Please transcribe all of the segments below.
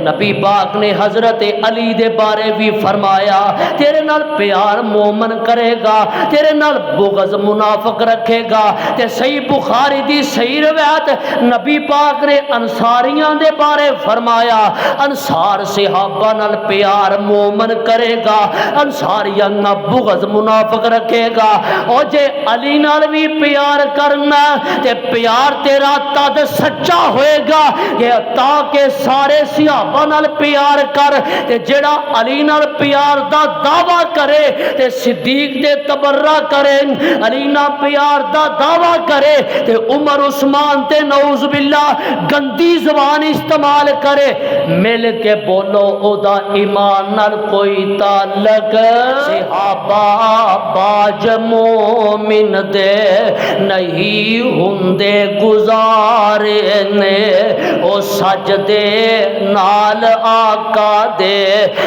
نبی پاک نے حضرت علی دے بارے بھی فرمایا تیرے نال پیار مومن کرے گا تیرے نال بغض منافق رکھے گا۔ تے صحیح بخاری دی صحیح روایت نبی پاک نے انصاریاں دے بارے فرمایا انصار صحابہ نال پیار مومن کرے گا انصاریاں نال بغض منافق رکھے گا۔ اور جے علی نال بھی پیار کرنا تے پیار تیرا تد سچا ہوئے گا کہ تاکہ سارے صحابہ نال پیار کر تے جڑا علی نال پیار دا دعویٰ کرے تے صدیق دے تبرہ کرے علی نال پیار دا دعویٰ کرے تے عمر عثمان تے نعوذ باللہ گندی زبان استعمال کرے مل کے بولو او دا ایمان نال کوئی تعلق صحابہ باج مومن دے نہیں ہندے گزارے نے او سجدے نال آقا دے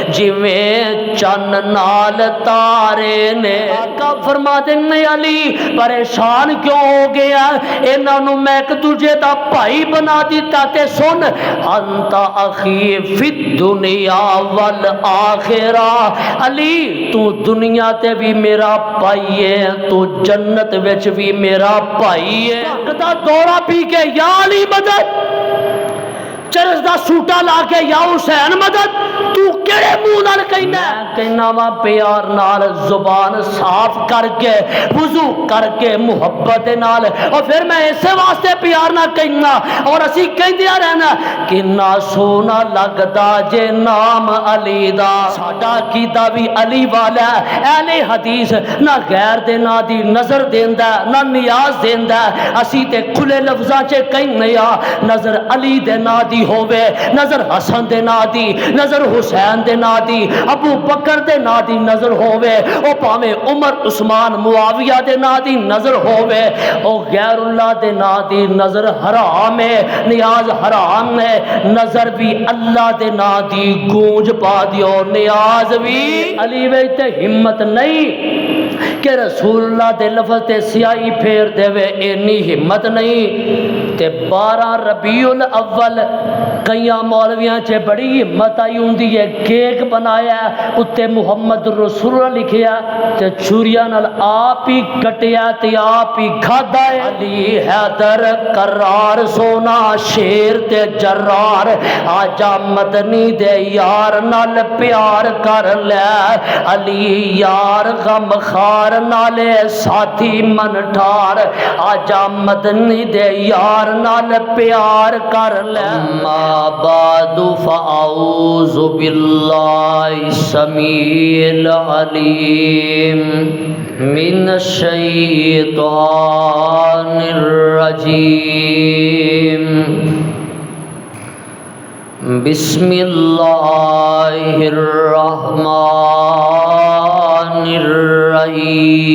جویں چن نال تارے نے۔ آقا فرما دے علی پریشان کیوں ہو گیا انہاں نوں میں ایک دوجے دا بھائی بنا دیتا تے سن انت اخی فی الدنیا والآخرہ علی تو دنیا تے بھی میرا بھائی ہے تو جنت وچ بھی میرا بھائی ہے۔ دا دورہ پی کے یا علی مدد چرس دا سوٹا لا کے یا حسین مدد تو کیڑے منہ نال کہنا ہے؟ کہنا وا پیار نال زبان صاف کر کے وضو کر کے محبت نال اور پھر میں اسے واسطے پیار نہ کہنا اور اسی کہندیا رہنا کنا سونا لگدا جے نام علی دا ساڈا عقیدہ بھی علی والا ہے۔ اہل حدیث نہ غیر دے نا دی نظر دیندا نہ نیاز دیندا اسی تے کھلے لفظاں چ کہنے آ نظر علی دے نا دی ہووے نظر حسن دے نا دی نظر حسین دے نا دی ابو بکر دے نا دی نظر ہووے او پاویں عمر عثمان معاویہ دے نا دی نظر ہووے او غیر اللہ دے نا دی نظر حرام ہے نیاز حرام ہے نظر بھی اللہ دے نا دی گونج پا دیو نیاز بھی علی وچ تے ہمت نہیں کہ رسول اللہ دے لفظ تے سیاہی پھیر دے وے اینی ہمت نہیں تے 12 ربیع الاول کئیاں مولویاں چے بڑی ہمت آئی ہوندی ہے کیک بنایا اتے محمد رسول اللہ لکھیا تے چھریاں نال آپ ہی کٹیا تے آپ ہی کھادا ہے علی حیدر کرار سونا شیر تے جرار آجا مدنی دے یار نال پیار کر لے علی یار غم خار نالے ساتھی من ٹھار آجا مدنی دے یار نال پیار کر لے ما بعد فاعوذ باللہ السمیع العلیم من الشیطان الرجیم بسم اللہ الرحمن الرحیم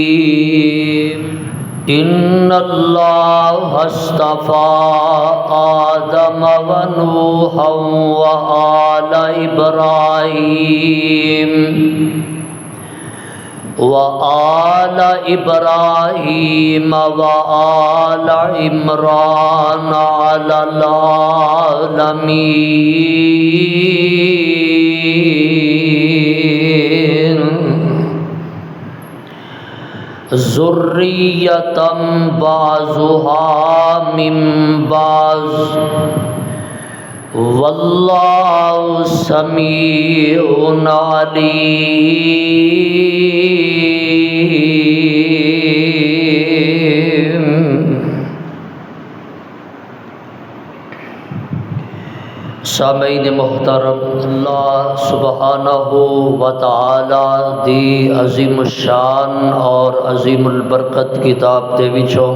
ان اللہ اصطفى آدم و نوحا و آل ابراہیم وآل إبراهيم وآل عمران على العالمين ذرية بعضها من بعض واللہ سمیع علیم۔ سامعین محترم، اللہ سبحانہ و تعالی دی عظیم الشان اور عظیم البرکت کتاب دے وچوں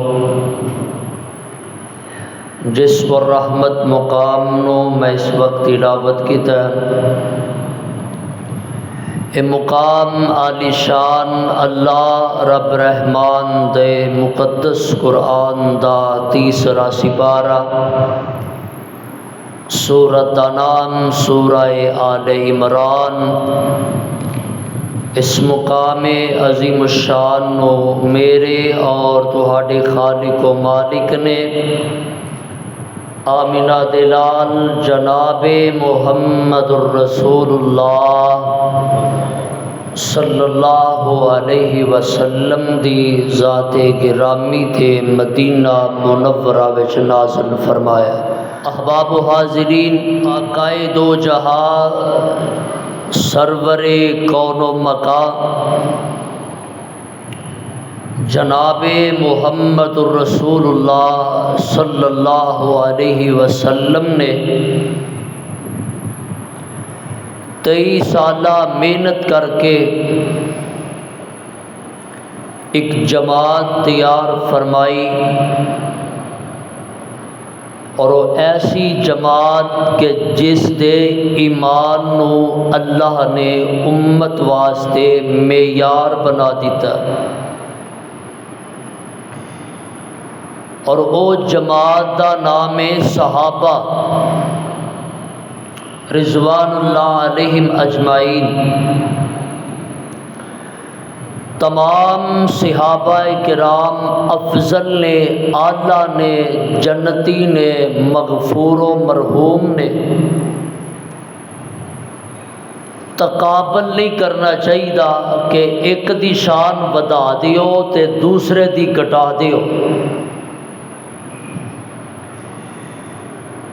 جس پر رحمت مقام نو میں اس وقت تلاوت کیتا ہے اے مقام عالی شان اللہ رب رحمان دے مقدس قرآن دا تیسرا سپارہ سورۃ انعام سورہ آل عمران اس مقام عظیم الشان نو میرے اور تہاڈے خالق و مالک نے آمنہ دلال جناب محمد الرسول اللہ صلی اللہ علیہ وسلم دی ذات گرامی تے مدینہ منورہ وچ نازل فرمایا۔ احباب و حاضرین، آقائے دو جہاں سرور کون و مکان جناب محمد الرسول اللہ صلی اللہ علیہ وسلم نے 23 سالہ محنت کر کے ایک جماعت تیار فرمائی، اور وہ ایسی جماعت کہ جس دے ایمان نو اللہ نے امت واسطے معیار بنا دیتا، اور او جماعت دا نام ہے صحابہ رضوان اللہ علیہم اجمعین۔ تمام صحابہ کرام افضل نے، اعلیٰ نے، جنتی نے، مغفور و مرحوم نے تقابل نہیں کرنا چاہیے کہ ایک دی شان بدا دیو تے دوسرے دی گھٹا دیو۔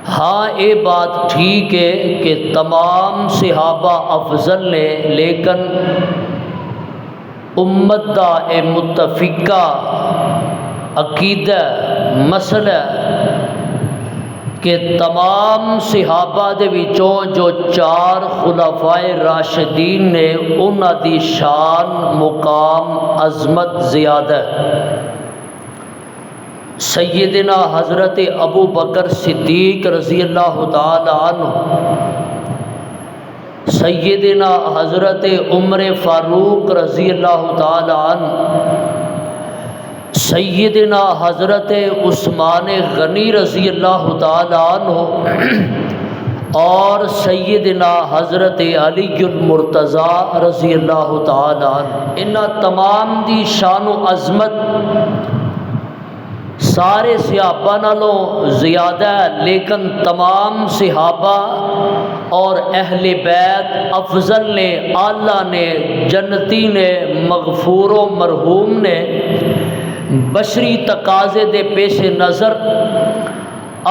ہاں یہ بات ٹھیک ہے کہ تمام صحابہ افضل نے، لیکن امت دا اے متفقہ عقیدہ مسئلہ کہ تمام صحابہ دے وچوں جو 4 خلفائے راشدین نے انہاں دی شان، مقام، عظمت زیادہ ہے۔ سیدنا حضرت ابو بکر صدیق رضی اللہ تعالی عنہ، سیدنا حضرت عمر فاروق رضی اللہ تعالی عنہ، سیدنا حضرت عثمان غنی رضی اللہ تعالی عنہ، اور سیدنا حضرت علی المرتضیٰ رضی اللہ تعالی عنہ، انہاں تمام دی شان و عظمت سارے صحابہ نالوں زیادہ ہے، لیکن تمام صحابہ اور اہل بیت افضل نے، اعلیٰ نے، جنتی نے، مغفور و مرحوم نے بشری تقاضے دے پیش نظر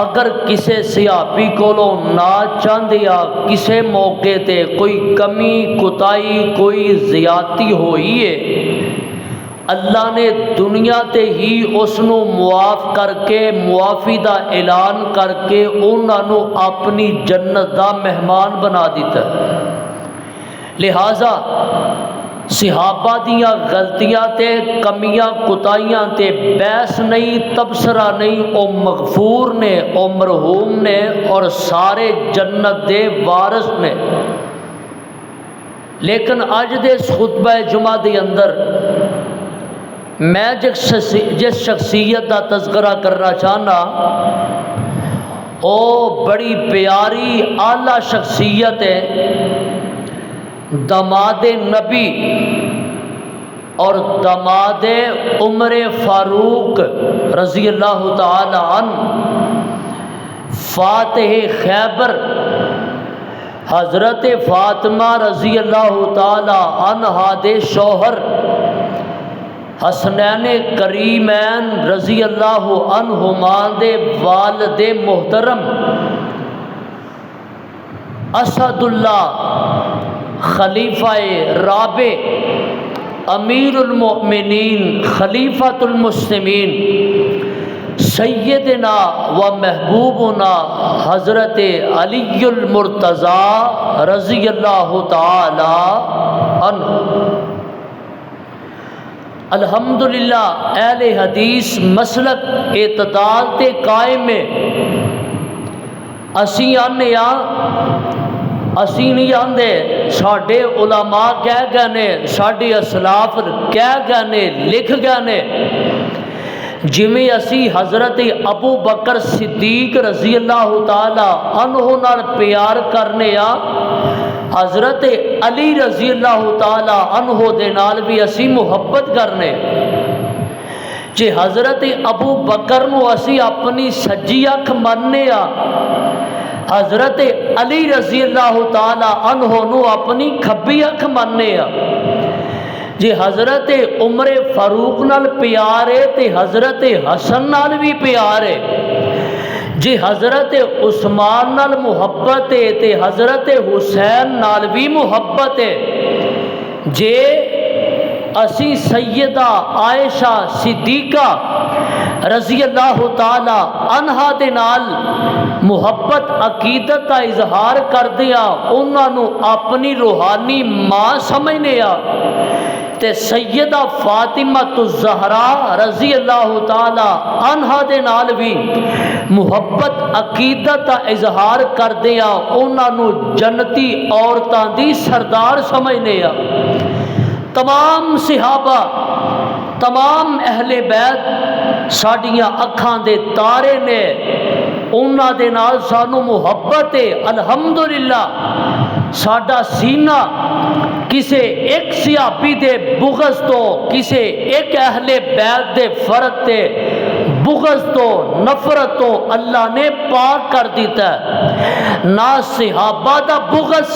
اگر کسے صحابی کولوں نہ چاند یا کسے موقع تے کوئی کمی کوتاہی کوئی زیادتی ہوئی ہے، اللہ نے دنیا تے ہی اس نو معاف کر کے معافی دا اعلان کر کے انہاں نو اپنی جنت دا مہمان بنا دیتا ہے۔ لہذا صحابہ دیاں غلطیاں تے کمیاں کوتاہیاں تے بحث نہیں، تبصرہ نہیں، او مغفور نے، او مرحوم نے، اور سارے جنت دے وارث نے۔ لیکن اج دے خطبہ جمعہ دے اندر میں جس شخصیت کا تذکرہ کرنا چاہنا، او بڑی پیاری اعلیٰ شخصیت ہے، داماد نبی اور داماد عمر فاروق رضی اللہ تعالی عنہ، فاتح خیبر حضرت فاطمہ رضی اللہ تعالی عنہا دے شوہر حسنین کریمین رضی اللہ عنہما دے والد محترم اسد اللہ خلیفہ رابع امیر المؤمنین خلیفۃ المسلمین سیدنا و محبوبنا حضرت علی المرتضیٰ رضی اللہ تعالی عنہ۔ الحمدللہ اہل حدیث مسلک اعتدال تے قائم ہے۔ اسی آنے اسی نہیں آندے، ساڈے علماء کہہ گئے نے، ساڈے اسلاف کہہ گئے نے، لکھ گئے نے، جویں اسی حضرت ابو بکر صدیق رضی اللہ تعالی عنہ نال پیار کرنے آ، حضرت علی رضی اللہ تعالی عنہ دے نال بھی اسی محبت کرنے، جے حضرت ابو بکر نو اسی اپنی سجی اکھ مننے آ، حضرت علی رضی اللہ تعالی عنہ نو اپنی کھبی اکھ مننے آ، جے حضرت عمر فاروق نال پیار ہے تے حضرت حسن نال بھی پیار ہے، جے حضرت عثمان نال محبت ہے تے حضرت حسین نال بھی محبت ہے، جے اسی سیدہ عائشہ صدیقہ رضی اللہ تعالی عنہا دے نال محبت عقیدت کا اظہار کردیا انہاں نو اپنی روحانی ماں سمجھنے آ، تے سیدہ فاطمہ الزہرا رضی اللہ تعالی عنہا دے نال بھی محبت عقیدت کا اظہار کردیا انہاں نو جنتی عورتاں دی سردار سمجھنے آ۔ تمام صحابہ، تمام اہل بیت ساڈیاں اکھاں دے تارے نے، انہاں دے نال سانو محبت ہے الحمدللہ۔ ساڈا سینہ کسے ایک صحابی دے بغض تو، کسے ایک اہل بیت دے فرد تے بغض تو نفرت تو اللہ نے پاک کر دیتا ہے۔ نہ صحابہ دا بغض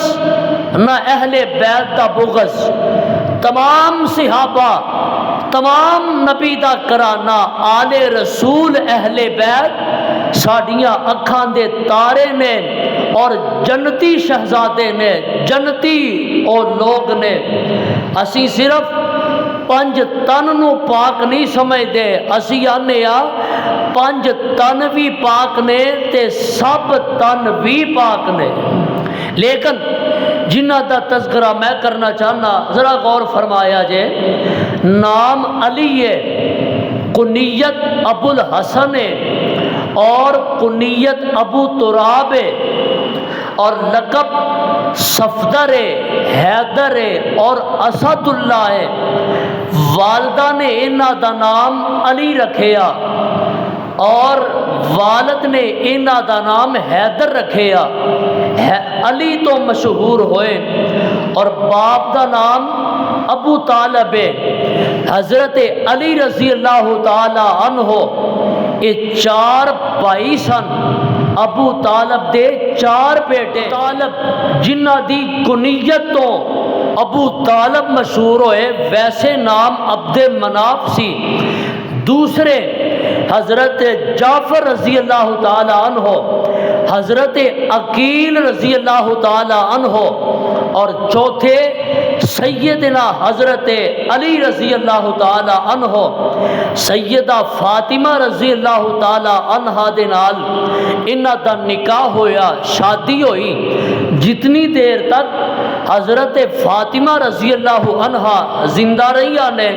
نہ اہل بیت دا بغض، تمام صحابہ، تمام نبی دا کرانہ، آل رسول اہل بیت ساڈیاں اکھاں دے تارے نے اور جنتی شہزادے نے، جنتی اور لوگ نے۔ اسی صرف 5 تن نو پاک نہیں سمجھدے، اسی آنے آ 5 تن بھی پاک نے تے سب تن بھی پاک نے۔ لیکن جنہ دا تذکرہ میں کرنا چاہنا، ذرا غور فرمایا جے، نام علی ہے، کنیت ابو الحسن ہے اور کنیت ابو تراب ہے اور لقب صفدر ہے، حیدر ہے اور اسد اللہ ہے۔ والدہ نے انہاں دا نام علی رکھیا اور والد نے انہاں دا نام حیدر رکھیا۔ علی تو مشہور ہوئے اور باپ دا نام ابو طالب ہے۔ حضرت علی رضی اللہ تعالی عنہ یہ 4 بھائی سن، ابو طالب دے 4 بیٹے، طالب جنہ دی کنیت تو ابو طالب مشہور ہوئے، ویسے نام عبد مناف سی۔ دوسرے حضرت جعفر رضی اللہ تعالی عنہ، حضرت عقیل رضی اللہ تعالی عنہ اور چوتھے سیدنا حضرت علی رضی اللہ تعالی عنہ۔ سیدہ فاطمہ رضی اللہ تعالی عنہ دے نال انہاں دا نکاح ہویا، شادی ہوئی۔ جتنی دیر تک حضرت فاطمہ رضی اللہ عنہ زندہ رہی نے،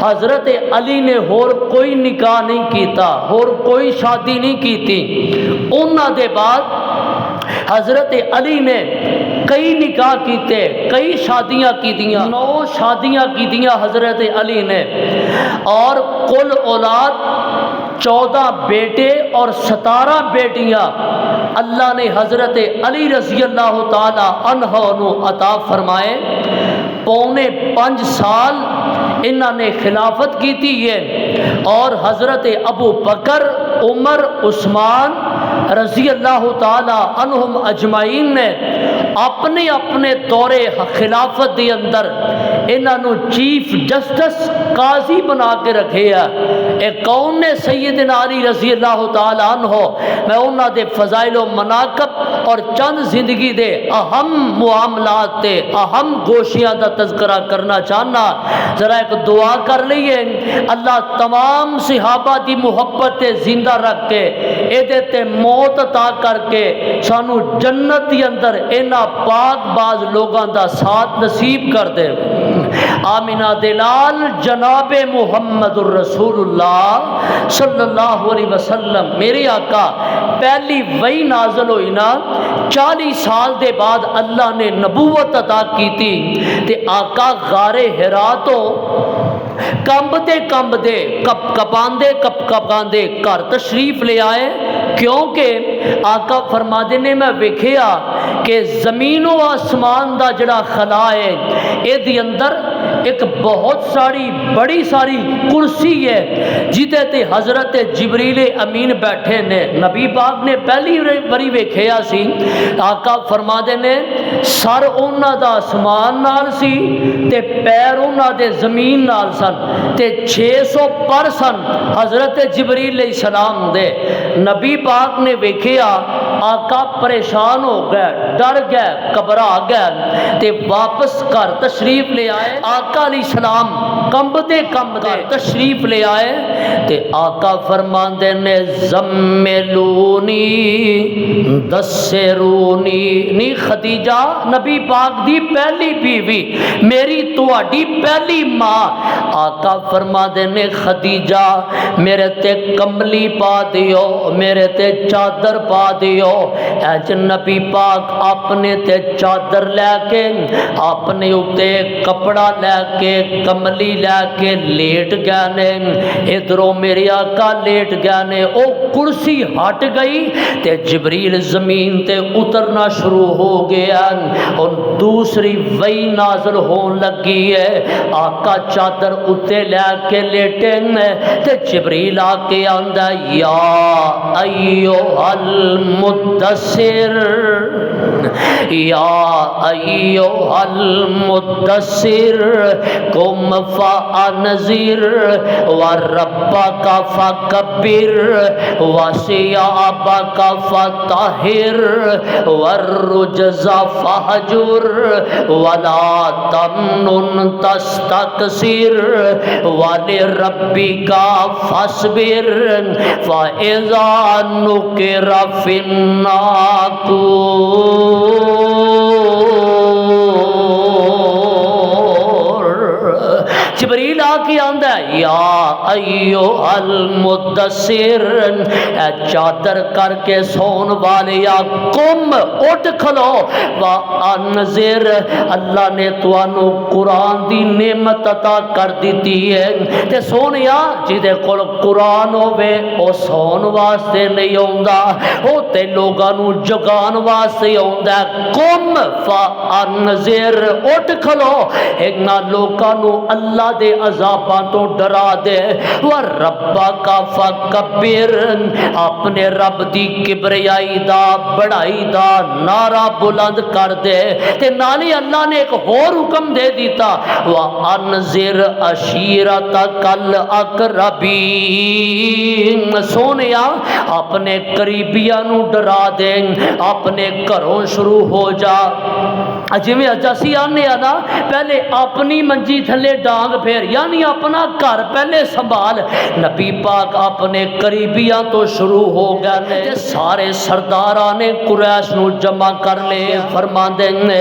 حضرت علی نے اور کوئی نکاح نہیں کیتا، اور کوئی شادی نہیں کیتی۔ انہاں دے بعد حضرت علی نے کئی نکاح کیتے، کئی شادیاں کیتیاں، 9 شادیاں کیتیاں حضرت علی نے، اور کل اولاد 14 بیٹے اور 17 بیٹیاں اللہ نے حضرت علی رضی اللہ تعالی عنہ نو عطا فرمائے۔ پونے 5 سال انہوں نے خلافت کی تھی ہے، اور حضرت ابو بکر، عمر، عثمان رضی اللہ تعالی عنہم اجمعین نے اپنے اپنے دور خلافت دے اندر انہوں چیف جسٹس قاضی بنا کے رکھے ہیں۔ اے کون نے سیدنا علی رضی اللہ تعالی عنہ؟ میں انہوں دے فضائل و مناقب اور چند زندگی دے اہم معاملات تے اہم گوشیاں دا تذکرہ کرنا چاہنا۔ ذرا ایک دعا کر لئیے، اللہ تمام صحابہ دی محبت تے زندہ رکھ کے ایدے تے موت عطا کر کے سانو جنت دی اندر اینا پاک باز لوگاں دا ساتھ نصیب کر دے۔ آمینہ دلال جناب محمد الرسول اللہ صلی اللہ علیہ وسلم میرے آقا پہلی وحی نازل ہوئی نا 40 سال دے بعد اللہ نے نبوت عطا کی تھی تے آقا غار حرا تو کپاندے گھر تشریف لے آئے، کیونکہ آقا فرماتے نے میں ویکھیا کہ زمین و آسمان دا جڑا خلا ہے اے دی اندر ایک بہت ساری بڑی ساری کرسی ہے جیتے تے حضرت جبریل امین بیٹھے نے. نبی پاک نے پہلی باری ویکھیا سی آقا فرما دے نے سر انہاں دا آسمان نال سی تے پیر انہاں دے زمین نال سن تے 600 پر سن حضرت جبریل علیہ السلام دے. نبی پاک نے ویکھیا آقا پریشان ہو گئے, ڈر گئے, گھبرا گئے تے واپس گھر تشریف لے آئے. آقا علیہ السلام کمبدے تشریف لے آئے تے آقا فرماندے نے زملونی دسرونی نی خدیجہ نبی پاک دی پہلی بیوی میری تواڈی پہلی ماں. آقا فرماندے نے خدیجہ میرے تے کملی پا دیو, میرے تے چادر پا دیو. اج نبی پاک اپنے تے چادر لے کے اپنے اتے کپڑا لے کے کملی لے کے لیٹ گئے نے. ادھروں میرے آقا لیٹ گئے نے, او کرسی ہٹ گئی تے جبریل زمین تے اترنا شروع ہو گیا اور دوسری وہی نازل ہون لگی ہے. آقا چادر اتے لے کے لیٹے تے جبریل آ کے آندا یا ایھا المدثر یا ایھا المدثر قم فانذر وربک فکبر وثیابک فطہر والرجز فہجر ولا تمنن تستکثر ولربک فاصبر فاذا نقر فی الناقور. جبریل آ کے آندا ہے یا ایھا المدثر اے چادر کر کے سون والیا قم اٹھ کھلو وانذر اللہ نے تانوں قرآن دی نعمت عطا کر دیتی ہے تے سونیا جدے کول قرآن ہوے او سون واسطے نہیں آوندا او تے لوگاں نوں جگان واسطے آوندا ہے. قم فانذر اٹھ کھلو انہاں لوکاں نوں اللہ دے عذاباں تو ڈرا دے. وَرَبَّكَ فَكَبِّرْ اپنے رب دی کبریائی دا بڑائی دا نعرہ بلند کر دے. تے نالی اللہ نے ایک اور حکم دے دیتا وَأَنذِرْ عَشِيرَتَكَ الْأَقْرَبِينَ سونیا اپنے قریبیاں نو ڈرا دے, اپنے گھروں شروع ہو جا. جویں اسی آنے آنا پہلے اپنی منجی تھلے ڈانگ پھیر یعنی اپنا گھر پہلے سنبھال. نبی پاک اپنے قریبیاں تو شروع ہو گئے تے سارے سرداراں نے قریش نو جمع کر لے. فرماندے نے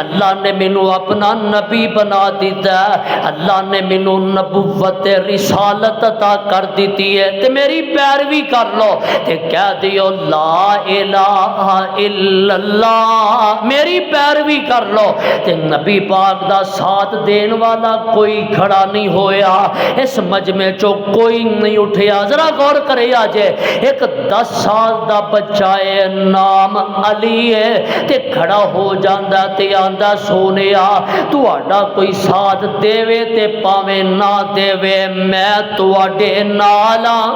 اللہ نے مینوں اپنا نبی بنا دیتا ہے, اللہ نے مینوں نبوت رسالت عطا کر دیتی ہے تے میری پیروی کر لو تے کہہ دیو لا الہ الا اللہ, میری پیروی کر لو. تے نبی پاک دا ساتھ دین والا کوئی کھڑا نہیں ہویا, اس مجمع چو کوئی نہیں اٹھیا. ذرا غور کرے آجے ایک 10 سال دا بچہ ہے نام علی ہے تے کھڑا ہو جاندا تے آندا سونیا تہاڈا کوئی ساتھ دیوے تے پاویں نہ دیوے میں تواڈے نال ہاں.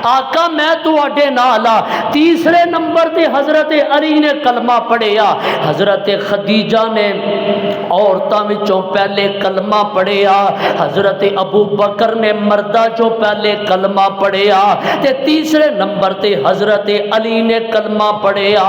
آقا میں تواڈے نال ہاں. تیسرے نمبر تے حضرت علی نے کلمہ پڑھیا. حضرت خدیجہ نے عورتاں وچوں پہلے کلمہ پڑھیا, حضرت ابو بکر نے مردہ چوں پہلے کلمہ پڑھیا تے تیسرے نمبر تے حضرت علی نے کلمہ پڑھیا.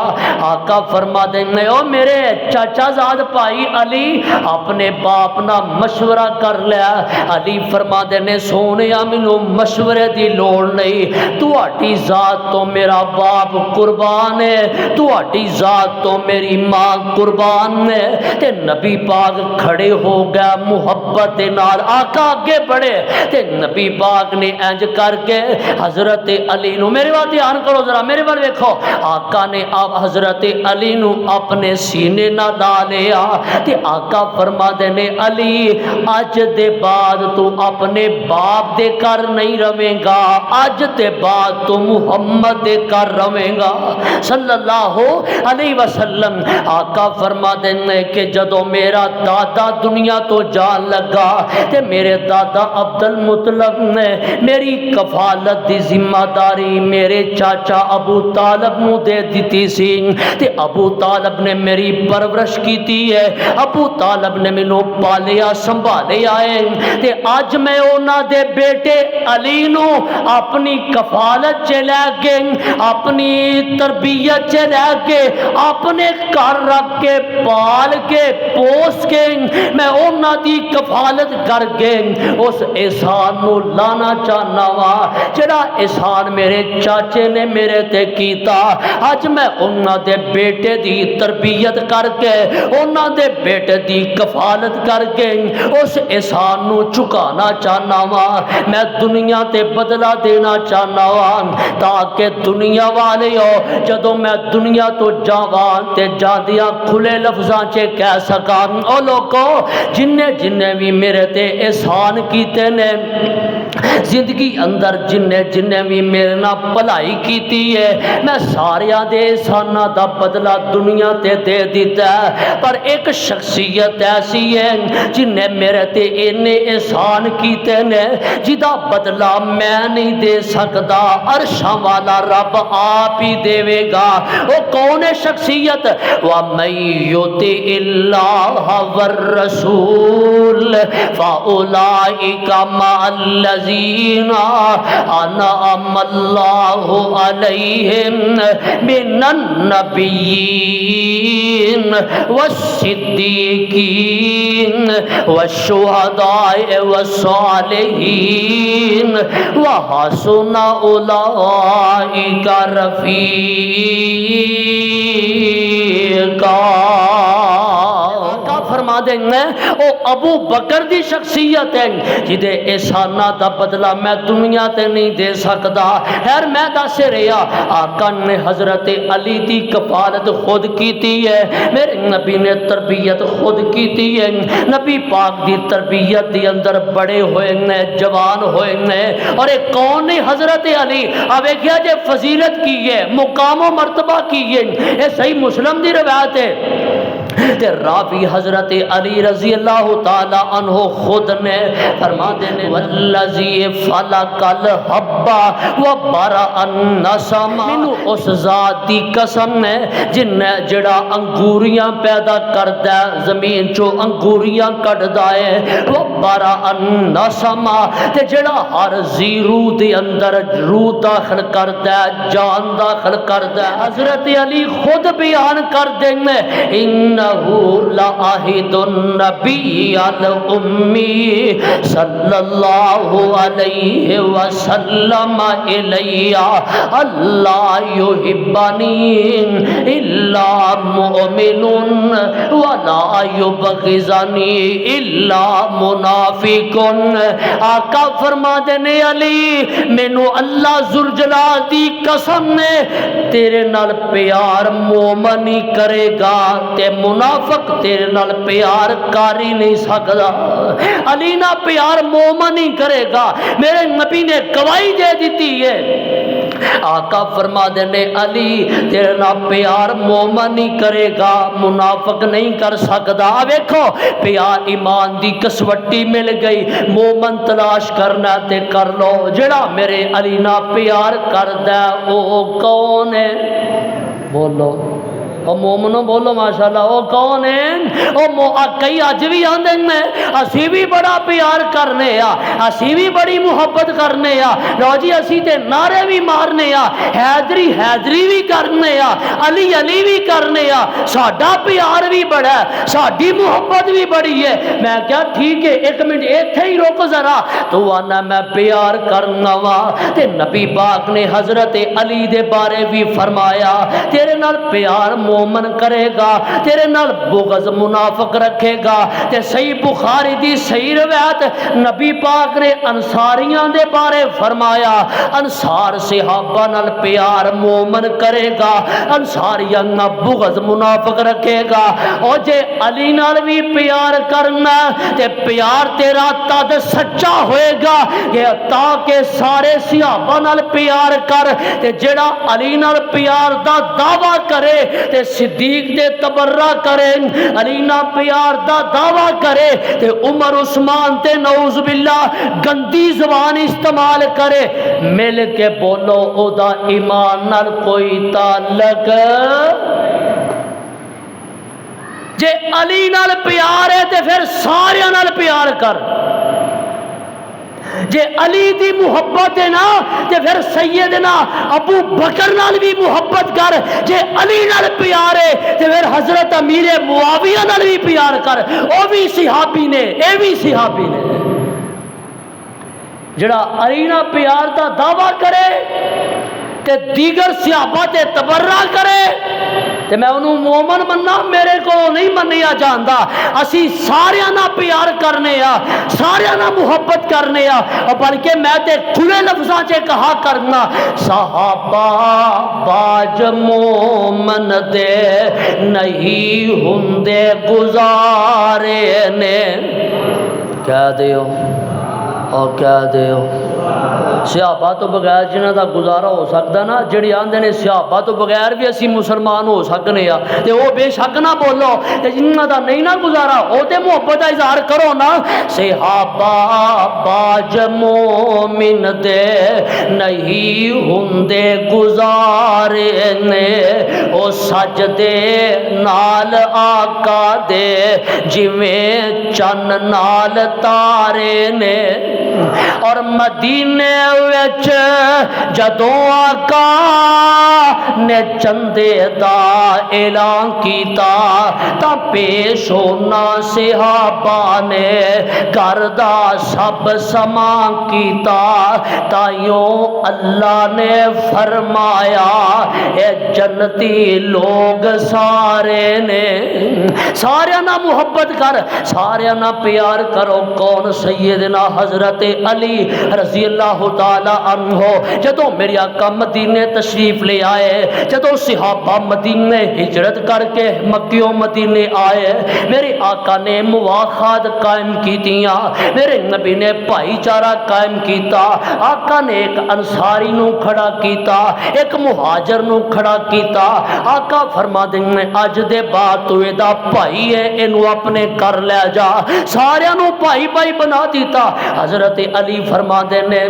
آقا فرما دے او میرے چاچا زاد بھائی علی اپنے باپ نہ مشورہ کر لیا. علی فرما دے نے سونیا مینوں مشورے دی لوڑ نہیں, تہاڈی ذات تو میرا باپ قربان ہے, تہاڈی ذات تو میری ماں قربان ہے. تے نبی پاک کھڑے ہو گیا محبت نال. آقا آگے بڑھے تے نبی پاک نے انج کر کے حضرت علی نو میرے وال دھیان کرو ذرا میرے وال دیکھو. آقا نے آپ حضرت علی نو اپنے سینے نہ لا لیا تے آقا فرما دے نے علی اج دے بعد تو اپنے باپ دے کر نہیں رہے گا, اج تے بعد تو محمد کر رہے گا صلی اللہ علیہ وسلم۔ آقا فرما دینے کہ جدو میرا دادا دنیا تو جان لگا تے میرے دادا عبد المطلب نے میری کفالت دی ذمہ داری میرے چاچا ابو طالب نو دے دیتی سی تے ابو طالب نے میری پرورش کیتی ہے، ابو طالب نے مینوں پالیا سنبھالیا ہے تے اج میں انہاں دے بیٹے علی نو اپنی کفالت چ لے کے اپنی تربیت چ لے کے اپنے گھر رکھ کے پال کے پوس کے میں انہاں دی کفالت کر کے اس احسان نو لانا چاہنا وا جڑا احسان میرے چاچے نے میرے تے کیتا اج میں انہاں دے بیٹے دی تربیت کر کے انہاں دے بیٹے دی کفالت کر کے اس احسان نو چکانا چاہنا وا، میں دنیا تے بدلہ دینا چاہنا وا تاکہ دنیا والے ہو جدو میں دنیا تو جاواں تے جاندیاں کھلے لفظاں چے کہہ سکاں او لوگو جننے بھی میرے تے احسان کیتے نے زندگی اندر جننے بھی میرے نال بھلائی کیتی ہے میں ساریاں دے احساناں دا بدلہ دنیا تے دے دیتا ہے، پر ایک شخصیت ایسی ہے جنہیں میرے تے اینے احسان کیتے نے جدا بدلہ میں نہیں دے سکتا، عرشاں والا رب آپ ہی دے گا۔ وہ کون ہے شخصیت؟ وَمَن يُطِعِ اللَّهَ وَالرَّسُولَ فَأُولَٰئِكَ مَعَ الَّذِينَ أَنْعَمَ اللَّهُ عَلَيْهِمْ مِنَ النَّبِيِّينَ وَالصِّدِّيقِينَ وَالشُّهَدَاءِ وَالصَّالِحِينَ وَحَسُنَ أُولَٰئِكَ رفیقا۔ فرما دیں گے او ابو بکر دی شخصیت ہے جدے احسانہ دا بدلہ میں دنیا تے نہیں دے سکتا، خیر میں دس رہا آقا نے حضرت علی دی کفالت خود کیتی ہے، میرے نبی نے تربیت خود کیتی ہے، نبی پاک دی تربیت دی اندر بڑے ہوئے نے جوان ہوئے نے، اور ایک کون نہیں حضرت علی اب کیا جے فضیلت کی ہے مقام و مرتبہ کی ہے، یہ صحیح مسلم دی روایت ہے تے راوی حضرت علی رضی اللہ تعالی عنہ خود نے فرما دینے والذی فلق الحب وبرأ النسم، مینو اس ذات دی قسم ہے جن جڑا انگوریاں پیدا کردا ہے زمین چو انگوریاں کڈدا ہے، وبرأ النسم تے جڑا ہر زی روح دے اندر روح داخل کردا ہے جان داخل کردا ہے، حضرت علی خود بیان کر دیں لعاہد النبی الامی صلی اللہ علیہ وسلم الیہ اللہ یحبنی الا مؤمن ولا یبغضنی الا منافق۔ آقا فرما دینے علی مینو اللہ ذوالجلال دی قسم نے تیرے نال پیار مومن ہی کرے گا تے منافق تیرے نال پیار کر ہی نہیں سکتا، علی نہ پیار مومن ہی کرے گا، میرے نبی نے گواہی دے دیتی ہے۔ آقا فرما دینے علی تیرے نال پیار مومن ہی کرے گا منافق نہیں کر سکتا۔ ویکھو پیار ایمان دی کسوٹی مل گئی، مومن تلاش کرنا تے کر لو، جڑا میرے علی نال پیار کردا او کون ہے؟ بولو او مومنو بولو ماشاءاللہ او کون ہے؟ او کئی اج بھی آندے نے اسی بھی بڑا پیار کرنے اسی بھی بڑی محبت کرنے لو جی اسی تے نعرے بھی مارنے حیدری حیدری بھی کرنے علی علی بھی کرنے ساڈا پیار بھی بڑا ہے ساڈی محبت بھی بڑی ہے۔ میں کیا ٹھیک ہے ایک منٹ ایتھے ہی روک ذرا، تو آنا میں پیار کرنا وا تے نبی پاک نے حضرت علی دے بارے بھی فرمایا تیرے نال پیار مومن کرے گا تیرے نال بغض منافق رکھے گا۔ تے صحیح بخاری دی صحیح روایت نبی پاک نے انصاریاں دے بارے فرمایا انصار صحابہ نال پیار مومن کرے گا، انصاریاں نال بغض منافق رکھے گا۔ اور جے علی نال بھی پیار کرنا تے پیار تیرا تد سچا ہوئے گا کہ تاکہ سارے صحابہ نال پیار کر تے جڑا علی نال پیار دا دعویٰ کرے تے صدیق دے تبرہ کرے، علی نال پیار دا دعویٰ کرے تے عمر عثمان تے نعوذ باللہ گندی زبان استعمال کرے، مل کے بولو او دا ایمان نال کوئی تعلق۔ جے علی نال پیار ہے تے پھر سارے نال پیار کر، جے علی دی محبت ہے نا تے پھر سیدنا ابو بکر نال بھی محبت کر، جے علی نال پیار ہے تے پھر حضرت امیر معاویہ نال بھی پیار کر، او بھی صحابی نے، اے بھی صحابی نے۔ جڑا علی نال پیار دا دعویٰ کرے تے دیگر صحابہ تے تبرہ کرے تے میں انہوں مومن مننا، میرے کو نہیں منیا جاندا۔ اسی سارے نہ پیار کرنے آ، سارے نہ محبت کرنے آ، اور بلکہ میں تے کھلے لفظاں چے کہا کرنا صحابہ باج مومن دے نہیں ہندے گزارے نے، کہہ دیو اور کہہ دیو صحابہ تو بغیر جنہ دا گزارا ہو سکتا نا، جڑی آندے نے صحابہ تو بغیر بھی اسی مسلمان ہو سکنے آ تے وہ بے شک نہ بولو تے جنہ دا نہیں نہ گزارا او تے محبت دا اظہار کرو نا۔ صحابہ باج مومن دے نہیں ہندے گزارے نے، او سجدے نال آقا دے جویں چن نال تارے نے، اور مدینے وچ جدوں آقا نے چندے دا اعلان کیتا تا پیش ہونا صحابہ نے گھر دا سب سامان کیتا، تائیوں اللہ نے فرمایا اے جنتی لوگ سارے نے۔ سارے نہ محبت کر، سارے نہ پیار کرو۔ کون؟ سیدنا حضرت علی رضی اللہ تعالی عنہ۔ جدوں میرے آقا مدینے تشریف لے آئے، جدوں صحابہ مدینے ہجرت کر کے مکیوں مدینے آئے، میرے آقا نے مواخات قائم کیتیاں، میرے نبی نے بھائی چارہ قائم کیتا۔ آقا نے ایک انصاری نو کھڑا کیتا، ایک مہاجر نو کھڑا کیتا۔ آقا فرما دیں اج دے بعد تو دا بھائی ہے، اینو اپنے کر لے جا، سارے نو بھائی بھائی بنا دیتا۔ حضرت علی فرما دینے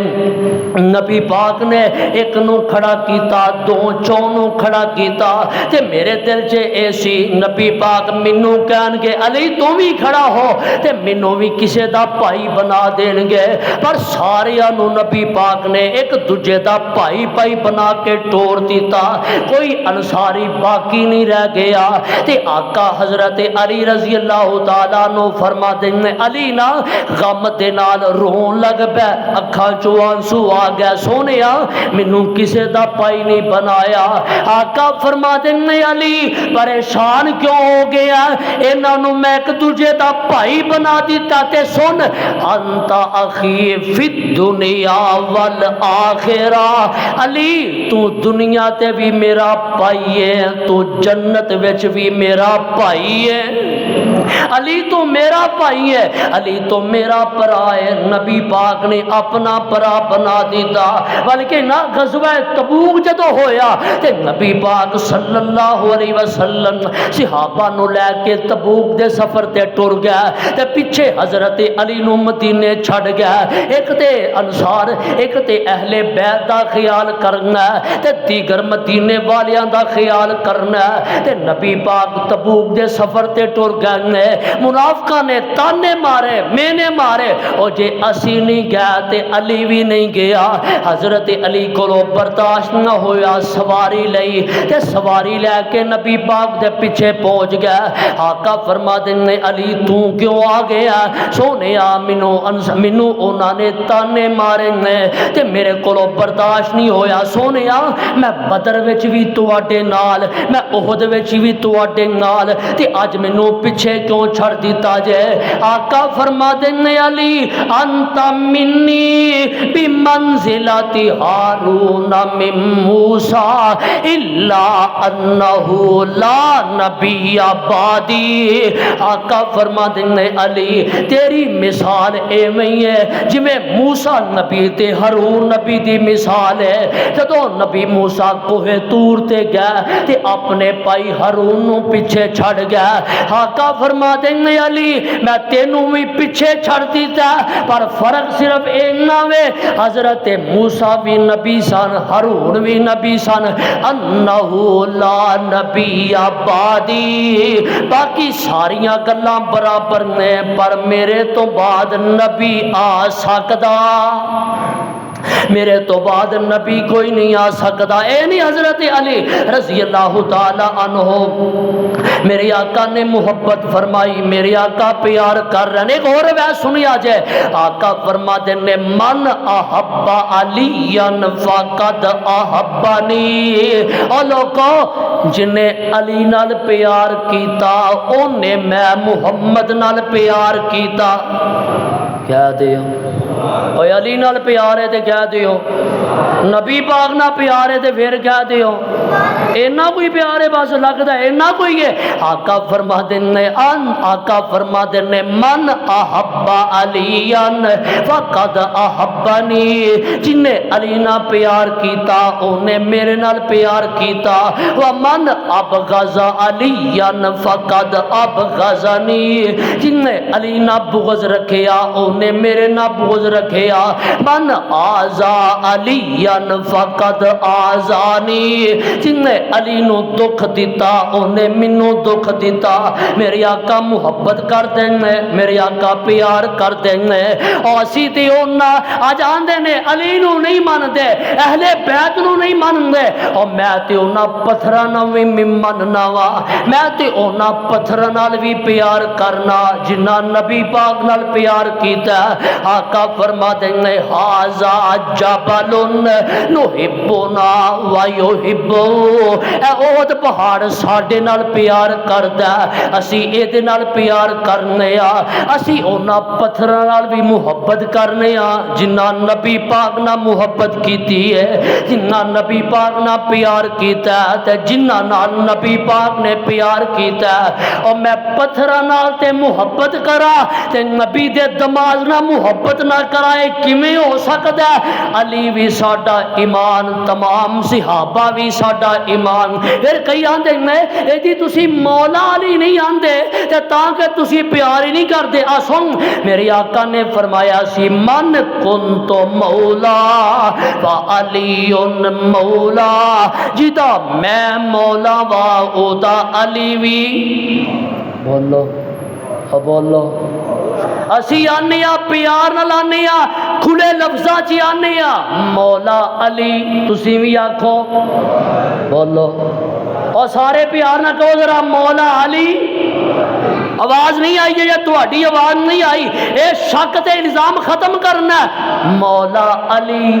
نبی پاک نے ایک نو کھڑا کیتا، دو چونوں کھڑا کیتا، تے میرے دل چے ایسی نبی پاک منو کہن گے علی تو بھی کھڑا ہو تے منو بھی کسے دا بھائی بنا دین گے، پر سارے نو نبی پاک نے ایک دوجے دا بھائی بھائی بنا کے ٹور دیتا، کوئی انصاری باقی نہیں رہ گیا۔ تے آقا حضرت علی رضی اللہ تعالیٰ عنہ فرما دینے علی نا غم دے نال رون لگ پے، اکھاں چوں آنسو آ گیا، سونیا مینوں کسے دا پائی نہیں بنایا۔ آقا فرما دینے علی پریشان کیوں ہو گیا، انہاں نوں میں ایک دوجے دا بھائی بنا دیتا تے سن انت اخی فی الدنیا والآخرہ، علی تو دنیا تے بھی میرا بھائی ہے، تو جنت وچ بھی میرا بھائی ہے، علی تو میرا بھائی ہے، علی تو میرا پرا ہے۔ نبی پاک نے اپنا پرا بنا دیتا، بلکہ نہ غزوہ تبوک جدو ہویا تے نبی پاک صلی اللہ علیہ وسلم صحابہ نو لے کے تبوک دے سفر تے ٹر گیا تے پیچھے حضرت علی نو مدینے چھڑ گیا، ایک تے انصار ایک تے اہل بیت دا خیال کرنا تے دیگر مدینے والیاں دا خیال کرنا تے نبی پاک تبوک دے سفر تے ٹر گئے، منافقاں نے تانے مارے مینے مارے، او جے اسی نہیں گئے تے علی علی بھی نہیں گیا. حضرت علی کو برداشت نہ ہویا, سواری لئی تے سواری لے کے نبی پاک دے پیچھے پہنچ گیا. آقا فرما دے علی تو کیوں آ گیا؟ سونیا مینوں انہاں نے تانے مارے نے تے میرے کولو برداشت نہیں ہویا. سونیا میں بدر وچ بھی تواڈے نال, میں احد وچ بھی تواڈے نال, تے اج مینوں پیچھے کیوں چھڑ دیتا جے؟ آقا فرما دے علی انت منی بمنزلت ہارون من موسیٰ الا انہ لا نبی بعدی. آقا فرما دے علی تیری مثال ایویں ہے جویں موسیٰ نبی تے ہارون نبی دی مثال ہے. جدوں نبی موسیٰ کوہ طور تے گئے تے اپنے پائی ہارون نو پیچھے چھڑ گیا. آقا فرما دے علی میں تینوں بھی پیچھے چھڑ دیتا, پر فرق صرف اینا وے حضرت موسیٰ بھی نبی سن, ہارون بھی نبی سن, انہو لا نبی بعدی. باقی ساریاں گلاں برابر نے, پر میرے تو بعد نبی آ سکدا, میرے تو بعد نبی کوئی نہیں آ سکتا. اے نہیں حضرت علی رضی اللہ تعالی عنہ میرے آقا نے محبت فرمائی, میرے آقا پیار کر رہے ہیں. ایک اور بات سنیا جائے, آقا فرما دے من احب علی فقد احبنی. او لوگو جنہیں علی نال پیار کیتا اونے میں محمد نال پیار کیتا. کہہ دیو اوے علی نال پیار ہے تے کہہ دیو, نبی پاک نال پیار ہے تے پھر کہہ دیو. اینا کوئی پیار ہے بس لگدا ہے اینا کوئی ہے. آقا فرما دینے آقا فرما دینے من احب علی فقد احبنی. جنہیں علی نال پیار کیتا اونے میرے نال پیار کیتا. ومن ابغض علی فقد ابغضنی. جنہیں علی نال بغض رکھیا اونے میرے نال بغض رکھیا. من آزا علی فقد آزانی. جنہیں علی نو دکھ دیتا اونے منو دکھ دیتا. میرے آقا محبت کر دینے, میرے آقا پیار کر دینے. اور اسی تے اونا آج آندے نے علی نو نہیں مان دے, اہل بیت نو نہیں مان دے. اور میں تے اونا پتھرانا بھی مننا وا, میں تے اونا پتھرانا بھی پیار کرنا جنہ نبی پاک نال پیار کیتا. آقا فرما دینے حاضا جبل نحبنا ویحبو. اے احد پہاڑ ساڈے نال پیار کردا, اسی اے دے نال پیار کرنے آ. اسی اونا پتھراں نال بھی محبت کرنے آ جنہ نبی پاک نال محبت کیتی ہے, جنہ نبی پاک نال پیار کیتا ہے تے جنہ نال نبی پاک نے پیار کیتا ہے. اور میں پتھراں نال تے محبت کرا تے نبی دے دماغ نال محبت نہ کرائے کیویں ہو سکدا ہے؟ علی بھی ساڈا ایمان, تمام صحابہ بھی ساڈا ایمان. پھر کئی آندے نے ایدی تسی مولا علی نہیں آندے تے تاں کہ تسی پیار ہی نہیں کردے. آ سن میرے آقا نے فرمایا سی من کنت مولا وعلی مولا. جدا میں مولا وا اودا علی وی. بولو بولو اسی آنے پیار نہ لانے کھلے لفظاں چ آنے مولا علی. تسی بھی آکھو بولو, اور سارے پیار نہ کہو ذرا مولا علی. آواز نہیں آئی ہے, تہاڈی آواز نہیں آئی, اے شک تے الزام ختم کرنا. مولا علی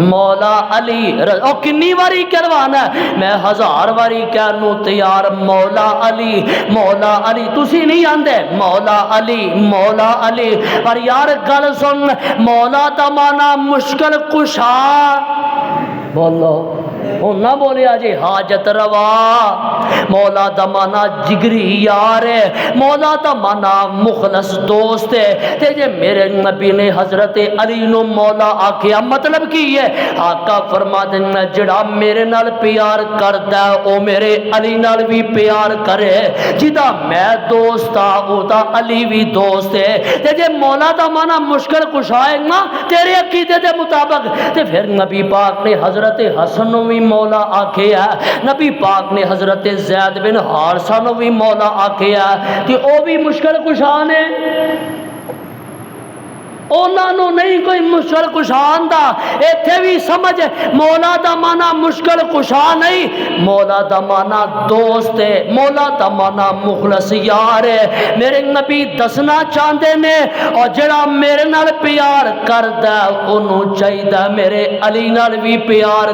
مولا علی. او کنی واری کروانا ہے, میں 1000 واری کہنوں تیار. مولا علی مولا علی. تسی نہیں آندے مولا علی مولا علی. پر یار گل سن, مولا دا مانا مشکل کشا. بولو نہ بولیا جی حاجت روا. مولا دا مانا جگری یار ہے, مولا دا مانا مخلص دوست ہے. تے جے میرے نبی نے حضرت علی نو مولا آکھیا مطلب کی ہے؟ آقا فرما دینا جڑا میرے نال پیار کردا او میرے علی نال بھی پیار کرے. جدا میں دوست آ او دا علی بھی دوست ہے. تے جے مولا دا مانا مشکل کشا ہے نا تیرے عقیدے دے مطابق, تے پھر نبی پاک نے حضرت حسن نو بھی مولا آکھیا, نبی پاک نے حضرت زید بن حارثہ نو بھی مولا آکھیا کہ او بھی مشکل کشا نے. ਉਹਨਾਂ ਨੂੰ ਨਹੀਂ ਕੋਈ ਮੁਸ਼ਕਲ ਕੁਸ਼ਾ ਆਂਦਾ। ਇੱਥੇ ਵੀ ਸਮਝ, ਮੌਲਾ ਦਾ ਮਾਨਾ ਮੁਸ਼ਕਲ ਕੁਸ਼ਾ ਨਹੀਂ, ਮੌਲਾ ਦਾ ਮਾਨਾ ਦੋਸਤ ਹੈ, ਮੌਲਾ ਦਾ ਮਾਨਾ ਮੁਖਲਸ ਯਾਰ ਹੈ। ਮੇਰੇ ਨਬੀ ਦੱਸਣਾ ਚਾਹੁੰਦੇ ਨੇ ਔਰ ਜਿਹੜਾ ਮੇਰੇ ਨਾਲ ਪਿਆਰ ਕਰਦਾ ਉਹਨੂੰ ਚਾਹੀਦਾ ਮੇਰੇ ਅਲੀ ਨਾਲ ਵੀ ਪਿਆਰ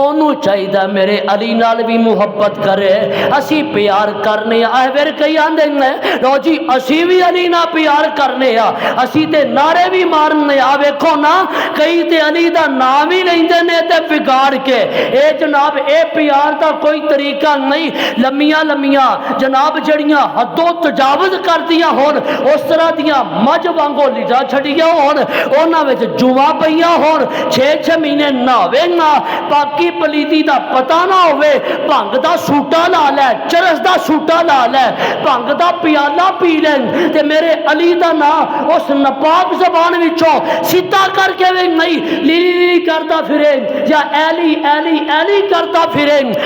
ਉਹਨੂੰ ਚਾਹੀਦਾ ਮੇਰੇ ਅਲੀ ਨਾਲ ਵੀ ਮੁਹੱਬਤ ਕਰੇ। ਅਸੀਂ ਪਿਆਰ ਕਰਨੇ ਆ, ਫਿਰ ਕਈ ਆਂਦੇ ਨੇ ਲੋ ਜੀ ਅਸੀਂ ਵੀ ਅਲੀ ਨਾਲ ਪਿਆਰ ਕਰਨੇ ਆ, ਅਸੀਂ ਤੇ ਨਾਰੇ ਵੀ ਮਾਰਨੇ ਆ। ਵੇਖੋ ਨਾ ਕਈ ਤੇ ਅਲੀ ਦਾ ਨਾਮ ਹੀ ਲੈਂਦੇ ਨੇ ਤੇ ਵਿਗਾੜ ਕੇ। ਇਹ ਜਨਾਬ ਇਹ ਪਿਆਰ ਦਾ ਕੋਈ ਤਰੀਕਾ ਨਹੀਂ। ਲੰਮੀਆਂ ਲੰਮੀਆਂ ਜਨਾਬ ਜਿਹੜੀਆਂ ਹੱਦੋਂ ਤਜਾਵਜ਼ ਕਰਦੀਆਂ ਹੋਣ, ਉਸ ਤਰ੍ਹਾਂ ਦੀਆਂ ਮੱਝ ਵਾਂਗੋ ਲਿਜਾ ਛੱਡੀਆਂ ਹੋਣ, ਉਹਨਾਂ ਵਿੱਚ ਜੂਆਂ ਪਈਆਂ ਹੋਣ, 6-6 ਮਹੀਨੇ ਨਹਾਵੇ ਨਾ, ਬਾਕੀ ਪਲੀਤੀ ਦਾ ਪਤਾ ਨਾ ਹੋਵੇ, ਭੰਗ ਦਾ ਸੂਟਾ ਲਾ ਲੈ, ਚਰਸ ਦਾ ਸੂਟਾ ਲਾ ਲੈ, ਭੰਗ ਦਾ ਪਿਆਲਾ ਪੀ ਲੈਣ ਤੇ ਮੇਰੇ ਅਲੀ ਦਾ ਨਾਂ ਉਸ ਨਪਾਕ ਜ਼ਬਾਨ ਵਿੱਚੋਂ ਸਿੱਧਾ ਕਰਕੇ ਵੀ ਨਹੀਂ ਲੀਲੀ ਕਰਦਾ ਫਿਰੇ ਜਾਂ ਐਲੀ ਐਲੀ ਐਲੀ ਕਰਦਾ ਫਿਰੇ।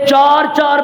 4-4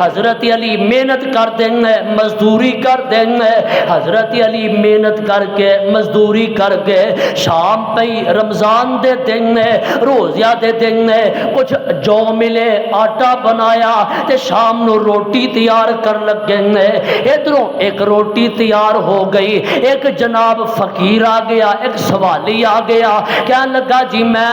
حضرت علی محنت کر دیں گے، مزدوری کر دیں گے۔ حضرت علی محنت کر کے مزدوری کر کے شام پہ رمضان دے دن ہے، روزیہ دے دن ہے، کچھ جو ملے آٹا بنایا تے شام نو روٹی تیار کر لگیں گے۔ ادھروں ایک روٹی تیار ہو گئی، ایک جناب فقیر آ گیا، ایک سوالی آ گیا، کہنے لگا جی میں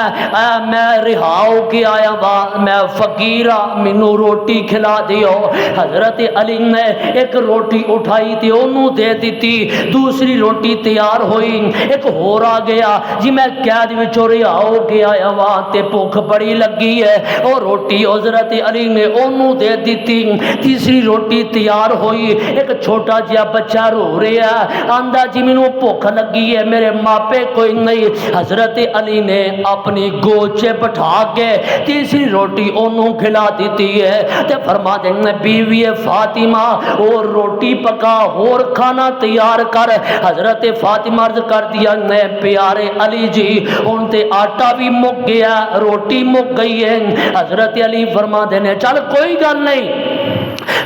رہا ہو کے آیا وا، میں فقیرہ، مینوں روٹی کھلا دیو۔ حضرت علی نے ایک روٹی اٹھائی تے انہوں دے دیتی، دوسری روٹی تیار ہوئی، ایک ہور آ گیا جی میں قید وچوں رہا ہو کے آیا وا تے بھوک بڑی لگی ہے، اور روٹی حضرت علی نے انہوں دے دیتی، تیسری روٹی تیار ہوئی، ایک چھوٹا جہا بچہ رو رہا ہے، آندا جی مینوں بھوک لگی ہے، میرے ماپے کوئی نہیں۔ حضرت علی نے اپنی گود چ بٹھا کے تیسری روٹی انہوں کھلا دیتی ہے تے فرما دیں بیوی فاطمہ اور روٹی پکا اور کھانا تیار کر۔ حضرت فاطمہ عرض کر دیا میں پیارے علی جی ان تے آٹا بھی مک گیا، روٹی مک گئی ہے۔ حضرت علی فرما دینے چل کوئی گل نہیں،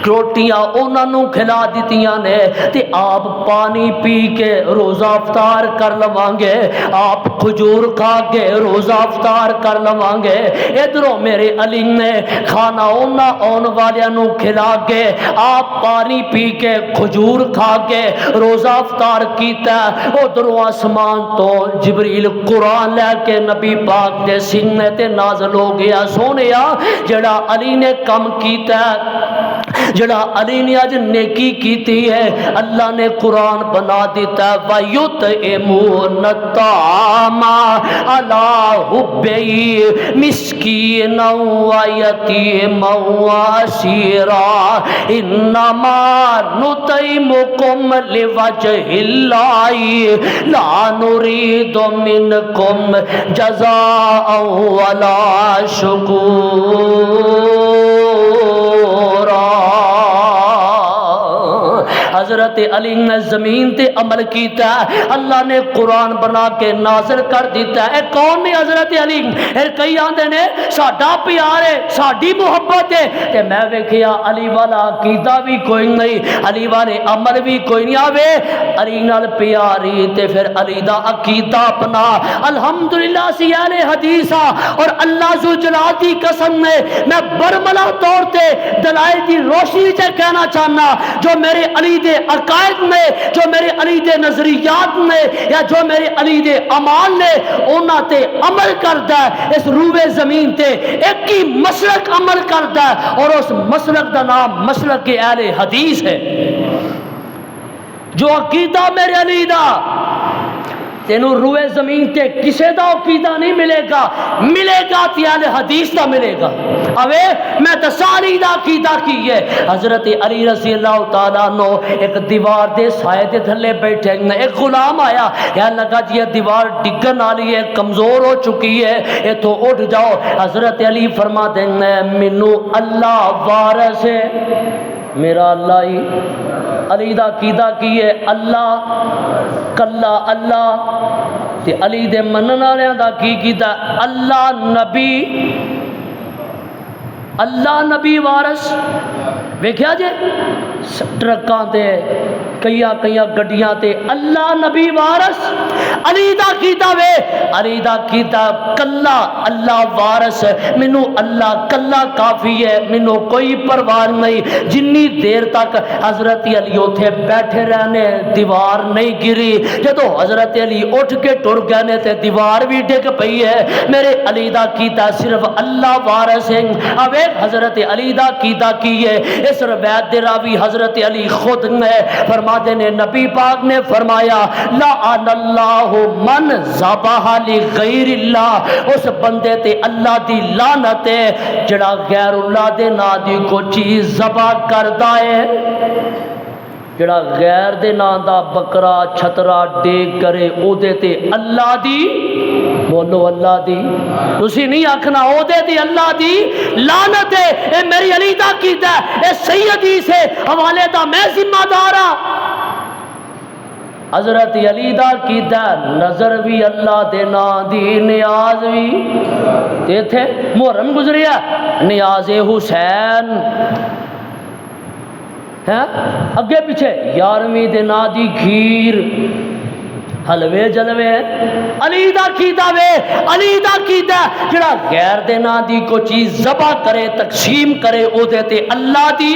روٹیاں انہوں نے کھلا دیتیاں نے تے آپ پانی پی کے روزہ افطار کر لوانگے، آپ کھجور کھا کے روزہ افطار کر لوانگے۔ ادھروں میرے علی نے کھانا آن والیاں نو کھلا کے، آپ پانی پی کے کھجور کھا کے روزہ افطار کیتا۔ ادھروں آسمان تو جبریل قرآن لے کے نبی پاک دے سینے تے نازل ہو گیا، سونیا جڑا علی نے کم کیتا، جڑا علی نے آج نیکی کیتی ہے، اللہ نے قرآن بنا دیتا ہے وَيُطْعِمُونَ الطَّعَامَ عَلَىٰ حُبِّهِ مِسْكِينًا وَيَتِيمًا وَأَسِيرًا إِنَّمَا نُطْعِمُكُمْ لِوَجْهِ اللَّهِ لَا نُرِيدُ مِنكُمْ جَزَاءً وَلَا شُكُورًا۔ حضرت علی نے زمین تے عمل کیتا ہے، اللہ نے قرآن بنا کے نازل کر دیتا ہے۔ کون نے حضرت علی؟ کئی آندے نے ساڈا پیار ہے، ساڈی محبت ہے، تے میں ویکھیا علی والا عقیدہ بھی کوئی نہیں، علی والے عمل بھی کوئی نہیں۔ آوے علی نال پیاری تے پھر علی دا عقیدہ اپنا۔ الحمدللہ سی اہل حدیث اور اللہ ذو جلال دی قسم نے میں برملا طور تے دلائل دی روشنی سے کہنا چاہنا، جو میرے علی دے عقائد نے، جو میرے علی دے نظریات نے، یا جو میرے علی دے اعمال نے، انہاں تے عمل کردا ہے، اس روئے زمین تے ایک ہی مسلک عمل کردا ہے، اور اس مسلک دا نام مسلک اہل حدیث ہے۔ جو عقیدہ میرے علی دا تینوں روئے زمین تے کسے دا عقیدہ نہیں ملے گا، ملے گا تے اہل حدیث دا ملے گا۔ اوے میں تسالی دا عقیدہ کی ہے۔ حضرت علی رضی اللہ تعالیٰ عنہ ایک دیوار دے سائے دے تھلے بیٹھے، ایک غلام آیا، کہنے لگا جی یہ دیوار ڈگن والی ہے، کمزور ہو چکی ہے، یہ تو اٹھ جاؤ۔ حضرت علی فرما دیں مینوں اللہ وارث ہے، میرا اللہ ہی علی دا عقیدہ کی ہے، اللہ کلا اللہ تے علی دے منن والےاں دا کی کیتا اللہ نبی وارث۔ ویکھیا جے ٹرکاں تے کئی گڈیاں تے اللہ نبی وارث، علی دا کیتا وے، علی دا کیتا کلا اللہ وارث، مینوں اللہ کلا کافی ہے، مینوں کوئی پرواہ نہیں۔ جنی دیر تک حضرت علی اوتھے بیٹھے رہنے دیوار نہیں گری، جدو حضرت علی اٹھ کے ٹر گئے نے تے دیوار بھی ڈگ پئی ہے۔ میرے علی دا کیتا صرف اللہ وارث ہے۔ اوے حضرت علی دا کیتا کی ہے، اس روایت دے راوی حضرت علی خود نے فرما دینے، نبی پاک نے فرمایا لعن اللہ من ذبح لغیر اللہ، اس بندے تے اللہ دی لعنت ہے جڑا غیر اللہ دے نا دی کو چیز ذبح کردا ہے، جڑا غیر دے نا دا بکرا چھترا ڈیگ کرے او دے تے اللہ دی، بولو اللہ دی، تسی نہیں آکھنا او دے تے اللہ دی لعنت ہے۔ اے میری علی دا کیتا ہے، اے صحیح حدیث ہے، حوالے دا میں ذمہ دار ہاں۔ حضرت علی دا کیتا نظر بھی اللہ دے نام دی نیاز بھی تے تھے محرم گزریا نیاز حسین ہے اگے پیچھے 11ویں دے نام دی کھیر حلوے جلوے علی دا کیتا وے علی دا کیتا جڑا غیر دے نا دی کو چیز ذبح کرے تقسیم کرے او دے تے اللہ دی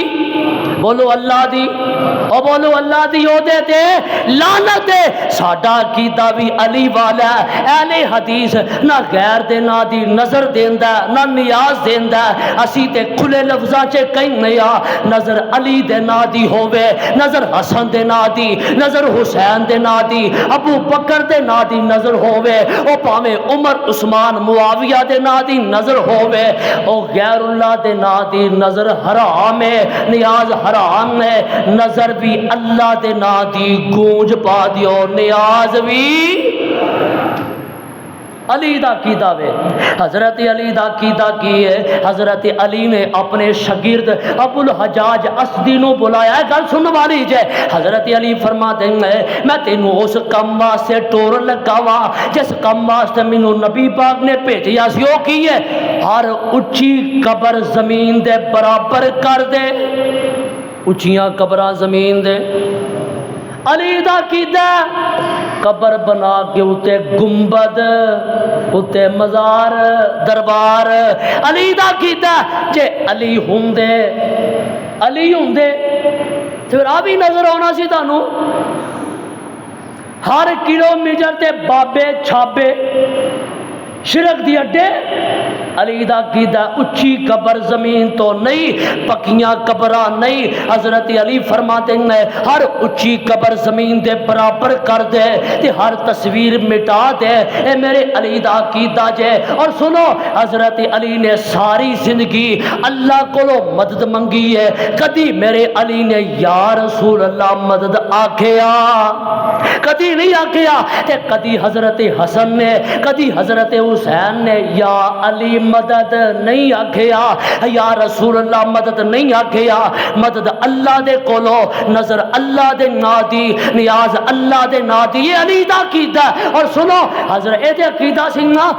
بولو اللہ دی او بولو اللہ دی او دے تے لعنت دے ساڈا کیتا بھی علی والا اہل حدیث نہ غیر دے نا دی نظر دیندا نہ نیاز دیندا اسی تے کھلے لفظاں چ کہیں نیا نظر علی دے نا دی ہووے نظر حسن دے نا دی نظر حسین دے نا دی ابو بکر دے نا دی نظر ہووے او پاویں عمر عثمان معاویہ دے نا دی نظر ہووے او غیر اللہ دے نا دی نظر حرام ہے نیاز حرام ہے نظر بھی اللہ دے نا دی گونج پا دیو نیاز بھی علی دا کیتا وے حضرت علی دا کیتا کی ہے حضرت علی نے اپنے شاگرد ابو الحجاج اسدی نو بلایا ہے گل سن والی جے حضرت علی فرماتے ہیں میں تینوں اس کم واسطے ٹور لگاواں جس کم واسطے مینوں نبی پاک نے بھیجیا سی او کی ہے ہر اونچی قبر زمین دے برابر کر دے اونچیاں قبراں زمین دے علی دا کیتا قبر بنا کے اتے گنبد اتے مزار دربار علی دا کیتا جے علی ہوندے پھر آ بھی نظر آنا سی تانوں ہر کلومیٹر تے بابے چھابے شرک دی اڈے علی دا کیتا اچھی قبر زمین تو نہیں پکیاں قبراں نہیں حضرت علی فرماتے ہیں ہر اچھی قبر زمین دے برابر کر دے تے ہر تصویر مٹا دے اے میرے علی دا کیتا جے اور سنو حضرت علی نے ساری زندگی اللہ کو مدد منگی ہے کدی میرے علی نے یا رسول اللہ مدد آکھیا کدی نہیں آکھیا تے کدی حضرت حسن نے کدی حضرت حسین نے یا علی مدد نہیں آکھیا یا رسول اللہ مدد نہیں آکھیا مدد اللہ دے کولو نظر اللہ دے نا دی نیاز اللہ دے نا دی یہ علی دا کیتا اور سنو حضرت اے دے عقیدہ سنگا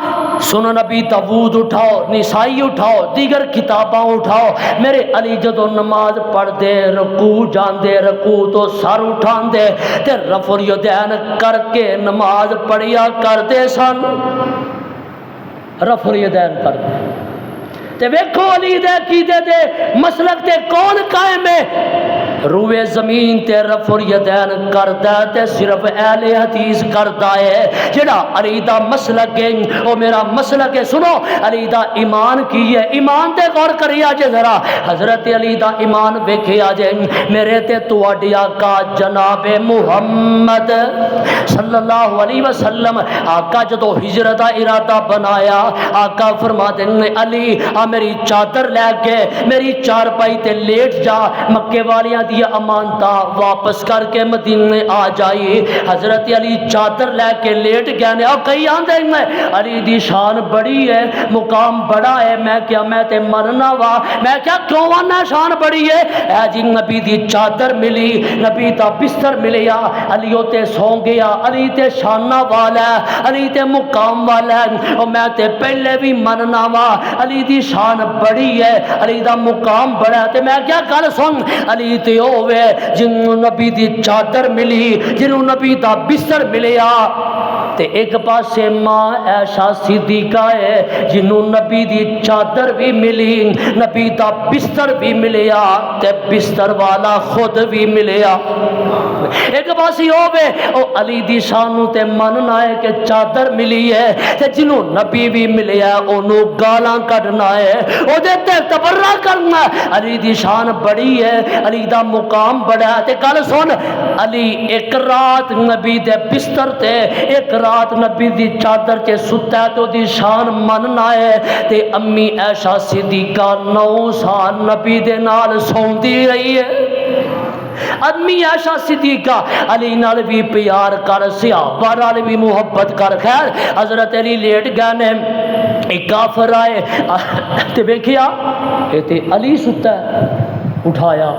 سنو نبی تبود اٹھاؤ نسائی اٹھاؤ دیگر کتاباں اٹھاؤ میرے علی جدو نماز پڑھ دے رکوع جان دے رکوع تو سر اٹھان دے تے رفع الیدین کر کے نماز پڑھیا کر دے سن رفع الیدین کر دے تے ویکھو علی دے عقیدے دے مسلک تے کون قائم ہے روئے زمین تے رفع الیدین کردا تے صرف اہل حدیث کردا ہے جڑا علی دا مسلک ہے او میرا مسلک ہے سنو علی دا ایمان کی ہے ایمان تے غور کریا جے ذرا حضرت علی دا ایمان ویکھیا جے میرے تے تواڈی آقا جناب محمد صلی اللہ علیہ وسلم آقا جدو ہجرت دا ارادہ بنایا آقا فرماتے ہیں علی میری چادر لے کے میری چارپائی تے لیٹ جا مکے والیاں دی امانتا واپس کر کے مدینے آ جائی حضرت علی چادر لے کے لیٹ گیا نے اور کئی آندے ہیں علی دی شان بڑی ہے مقام بڑا ہے میں کیا میں تے مرنا وا میں کیا کیوں وانا شان بڑی ہے اے جی نبی دی چادر ملی نبی دا بستر ملیا علی تے سو گیا علی تے شانہ والا علی تے مقام والا اور میں تے پہلے بھی مرنا وا علی دی شان بڑی ہے علی دا مقام بڑا ہے تے میں کیا کر سن علی تے ہوئے جنہوں نبی دی چادر ملی جنہوں نبی دا بستر ملیا تے ایک پاسے ماں عائشہ صدیقہ ہے جنہوں نبی دی چادر بھی ملی نبی دا بستر بھی ملیا تے بستر والا خود بھی ملیا ایک پاسی ہوئے او علی دی شانوں تے مننا ہے کہ چادر ملی ہے تے جنہوں نبی بھی ملیا انہوں گالاں کڑنا ہے او دیتے تبرہ کرنا علی دی شان بڑی ہے علی دا مقام بڑا ہے تے کل سن علی ایک رات نبی دے بستر تے ایک رات نبی دی چادر چے ستا ہے تو دی شان مننا ہے تے امی عائشہ صدیقہ 9 سال نبی دے نال سوندی رہی ہے امی عائشہ صدیقہ علی نال بھی پیار کر صحابہ نال بھی محبت کر خیر حضرت علی لیٹ گئے نے ایک کافر آئے تے ویکھیا اے تے علی ستا ہے اٹھایا۔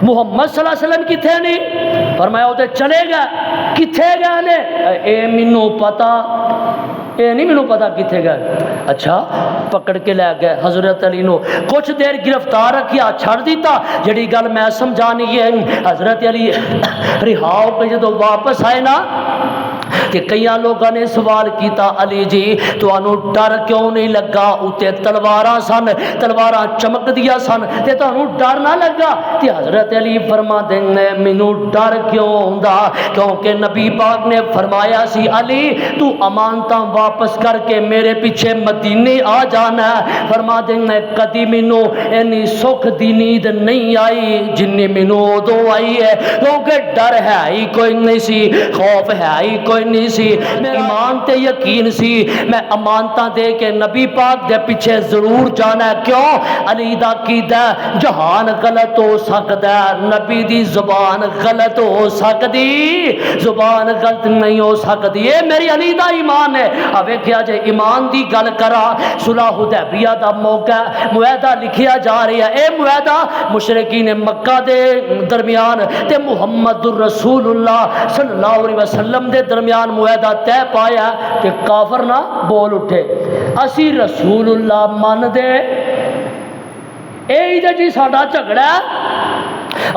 محمد صلی اللہ علیہ وسلم کتنے نہیں؟ فرمایا وہ تے چلے گا، کتنے گئے نے؟ اے مینوں پتا، اے نہیں مینوں پتا کتنے گئے۔ اچھا پکڑ کے لے گئے حضرت علی نو، کچھ دیر گرفتار رکھیا، چھڑ دیتا۔ جڑی گل میں سمجھانی ہے، حضرت علی رہا ہو کے جدو واپس آئے نا کہ کئی لوگوں نے سوال کیتا، علی جی تانوں ڈر کیوں نہیں لگا؟ اتے تلواراں سن، تلواراں چمک دیا سن تے تانوں ڈر نہ لگا؟ تے حضرت علی فرما دے مینوں ڈر کیوں ہوندا؟ کیونکہ نبی پاک نے فرمایا سی علی تو امانتاں واپس کر کے میرے پیچھے مدینے آ جانا ہے۔ فرما دے کدی مینوں اینی سکھ دی نیند نہیں آئی جنی مینوں ادوں آئی ہے، کیونکہ ڈر ہے ہی کوئی نہیں سی، خوف ہے ہی کوئی نہیں سی، میرا ایمان تے یقین سی میں امانتاں دے کے نبی پاک دے پیچھے ضرور جانا ہے۔ کیوں؟ علی دا عقیدہ جہان غلط ہو سکدا ہے، نبی دی زبان غلط ہو سکدی، زبان غلط نہیں ہو سکدی، یہ میری علی دا ایمان ہے۔ اب ویکھیا جے ایمان دی گل کرا، صلح حدیبیہ دا موقع معاہدہ لکھیا جا رہا ہے۔ اے معاہدہ مشرکین مکہ دے درمیان تے محمد الرسول اللہ صلی اللہ علیہ وسلم دے درمیان معاہدہ طے پایا کہ کافر نہ بول اٹھے اسی رسول اللہ من دے، اے جی ساڈا جھگڑا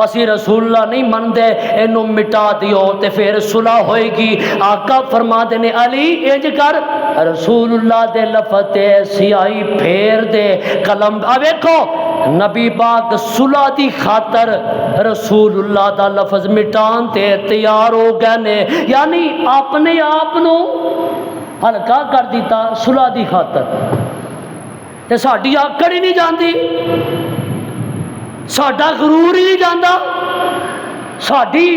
اسی رسول اللہ نہیں من دے، اینو مٹا دیو تے پھر صلح ہوئے گی۔ آقا فرما دے نے علی انج کر، رسول اللہ دے لفظ تے سیاہی پھیر دے قلم۔ اب ویکھو نبی پاک صلح دی خاطر رسول اللہ دا لفظ مٹان تے تیار ہو گئے نے، یعنی اپنے آپ نو ہلکا کر دیتا صلح دی خاطر۔ تے ساڈی آکڑ ہی نہیں جاندی، ساڈا غرور ہی نہیں جاندا، ساڈی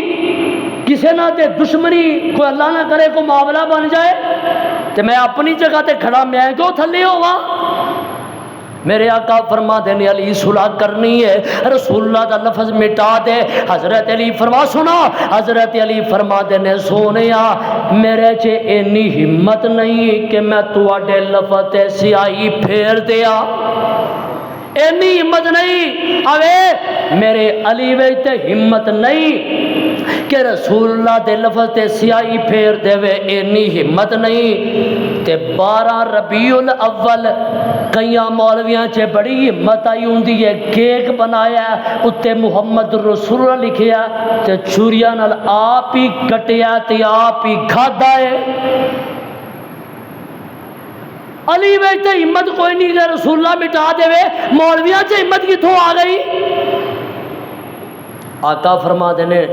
کسے نہ تے دشمنی کوئی اللہ نہ کرے کوئی معاملہ بن جائے تے میں اپنی جگہ تے کھڑا میں کیوں تھلے ہوواں؟ میرے آقا فرما دے نے علی صلح کرنی ہے، رسول اللہ دا لفظ مٹا دے۔ حضرت علی فرما سنا، حضرت علی فرما دے نے سونیا میرے چے اینی ہمت نہیں کہ میں تواڈے لفظ تے سیاہی پھیر دیا، اینی ہمت نہیں۔ اوے میرے علی وچ تے ہمت نہیں کہ رسول اللہ دے لفظ تے سیاہی پھیر دے وے، اینی ہمت نہیں۔ تے 12 ربیع الاول کئیاں مولویاں چے بڑی ہمت آئی ہوندی ہے، کیک بنایا اتے محمد رسول اللہ لکھیا تے چھریاں نال آپ ہی کٹیا تے آپ ہی کھادا ہے۔ علی وچ تے ہمت کوئی نہیں کہ رسول اللہ مٹا دے وے، مولویاں چے ہمت کتھوں آ گئی؟ آقا فرما دے نے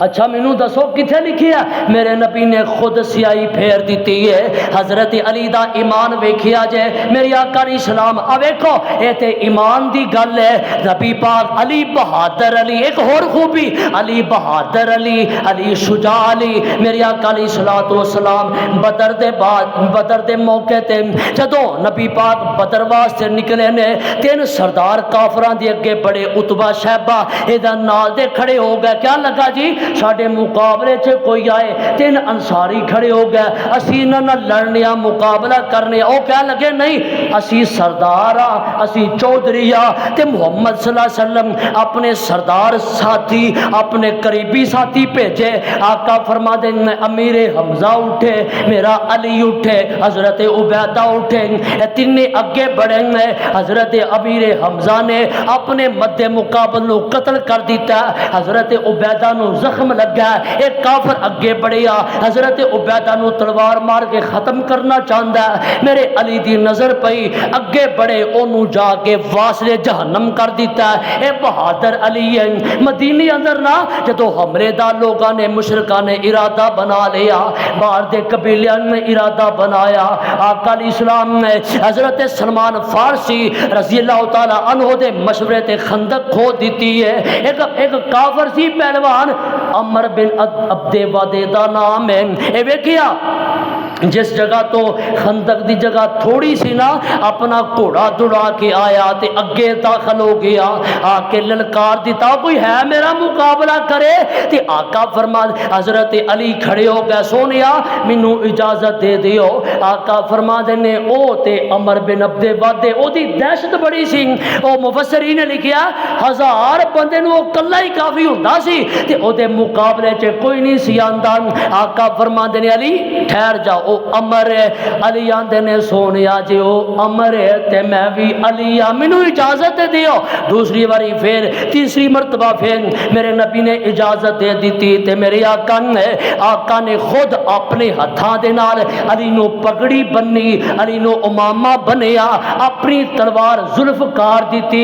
اچھا مینوں دسو کتھے لکھی ہے؟ میرے نبی نے خود سیاہی پھیر دیتی ہے۔ حضرت علی دا ایمان ویکھیا جائے میری آقا علیہ السلام، اب ویکھو اے تے ایمان دی گل ہے۔ نبی پاک علی بہادر علی، ایک اور خوبی علی بہادر علی، علی شجاع علی، میری آقا علیہ الصلوۃ والسلام بدر دے بعد بدر دے موقع تے جدوں نبی پاک بدر واسطے نکلے نے، 3 سردار کافراں دے اگے بڑے عتبہ شیبہ ادا نال دے کھڑے ہو گئے، کیا لگا جی ساڈے مقابلے چ کوئی آئے، 3 انصاری کھڑے ہو گئے، اسی انہاں نال لڑنے مقابلہ کرنے، او کہہ لگے نہیں اسی سردار ہاں، اسی چودھری ہاں تے محمد صلی اللہ علیہ وسلم اپنے سردار ساتھی اپنے قریبی ساتھی بھیجے۔ آقا فرما دے امیر حمزہ اٹھے، میرا علی اٹھے، حضرت عبیدہ اٹھے، یہ تینے اگے بڑھے ہیں۔ حضرت امیر حمزہ نے اپنے مد مقابل نو قتل کر دیتا، حضرت عبیدہ نو زخم لگا، ایک کافر اگے بڑھیا حضرت عبیدہ نو تلوار مار کے ختم کرنا چاہتا ہے۔ میرے علی دی نظر پئی اگے بڑھے اونوں جا کے واسلے جہنم کر دیتا ہے۔ اے بہادر علی ہے۔ مدینے اندر نہ جدو حملے دا لوگاں نے مشرکاں نے ارادہ بنا لیا، باہر دے قبیلیاں نے ارادہ بنایا، آقا علیہ السلام نے حضرت سلمان فارسی رضی اللہ تعالی عنہ دے مشورے تے خندق کھود دیتی ہے۔ ایک کافر سی پہلوان عمر بن عبد ودے دا نام ہے، اے ویکھیا جس جگہ تو خندق دی جگہ تھوڑی سی نا اپنا گھوڑا دوڑا کے آیا تے اگے داخل ہو گیا، آ کے للکار دیتا کوئی ہے میرا مقابلہ کرے؟ تے آقا فرما حضرت علی کھڑے ہو گئے، سونیا مینوں اجازت دے دیو۔ آقا فرما دینے او تے عمر بن عبد ودے او دی دہشت بڑی سی، او مفسرین نے لکھیا 1000 بندے نو کلا ہی کافی ہوندا سی تے او دے مقابلے چ کوئی نہیں سی آندا۔ آقا فرما دینے علی ٹھہر جا، او عمر ہے۔ علی آندے نے سونیا جی او عمر ہے تے میں بھی علی ہاں، مینوں اجازت دیو۔ دوسری باری پھر تیسری مرتبہ پھر میرے نبی نے اجازت دے دیتی تے میرے آقا نے خود اپنے ہتھاں دے نال علی نو پگڑی بنی، علی نو امامہ بنیا، اپنی تلوار ذوالفقار دیتی۔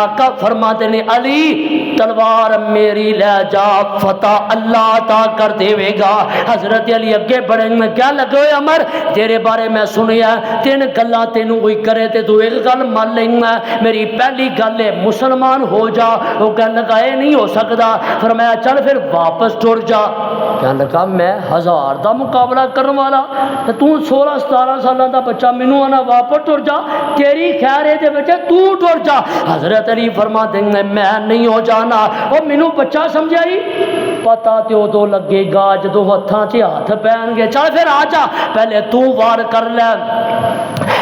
آقا فرماتے نے علی تلوار میری لے جا، فتح اللہ عطا کر دے گا۔ حضرت علی اگے بڑھیں میں کیا لگے ہوئے عمر تیرے بارے میں سنیا 3 گلاں تینوں کوئی کرے تے تو ایک گل مان لیں گا۔ میری پہلی گل ہے مسلمان ہو جا، وہ کہنے لگا اے نہیں ہو سکتا، فرمایا چل پھر واپس ٹر جا۔ کہنے لگا میں 1000 دا مقابلہ کرنے والا تو 16-17 سالاں دا بچہ مینوں آنا واپس ٹر جا، تیری خیر ہے دے بچے تو ٹر جا۔ حضرت علی فرما دیں گے میں نہیں ہو جانا، وہ مینوں بچہ سمجھائی پتا تے ادو لگے گا جدو ہتھاں چ ہاتھ پہن گے، چل پھر آ جا پہلے تو وار کر لے۔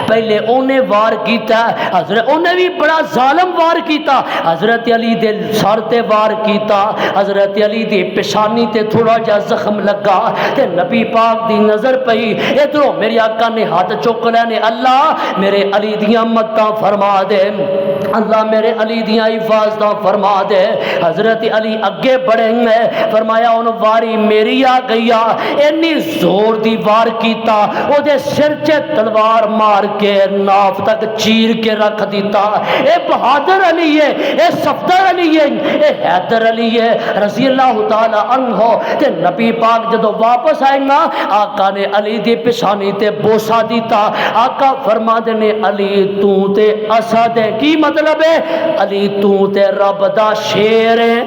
پہلے اونے وار کیتا، حضرت اونے بھی بڑا ظالم وار کیتا، حضرت علی دے سر تے وار کیتا، حضرت علی دی پیشانی تے تھوڑا جا زخم لگا تے نبی پاک دی نظر پئی، ادھروں میرے آقا نے ہاتھ چک لینے اللہ میرے علی دیاں مدداں فرما دے، اللہ میرے علی دیاں حفاظتاں فرما دے۔ حضرت علی اگے بڑھیں گے، فرمایا ان واری میری آ گئی، اینی زور دی وار کیتا او دے سر چ تلوار مار کے ناف تک چیر کے رکھ دیتا۔ اے بہادر علی ہے، اے صفدر علی ہے، اے حیدر علی ہے رضی اللہ تعالی عنہ۔ تے نبی پاک جدو واپس آئے گا آقا نے علی دی پیشانی تے بوسا دیتا۔ آقا فرما دینے علی تو تے اسد ہے، کی مطلب ہے علی تو تے رب دا شیر ہے،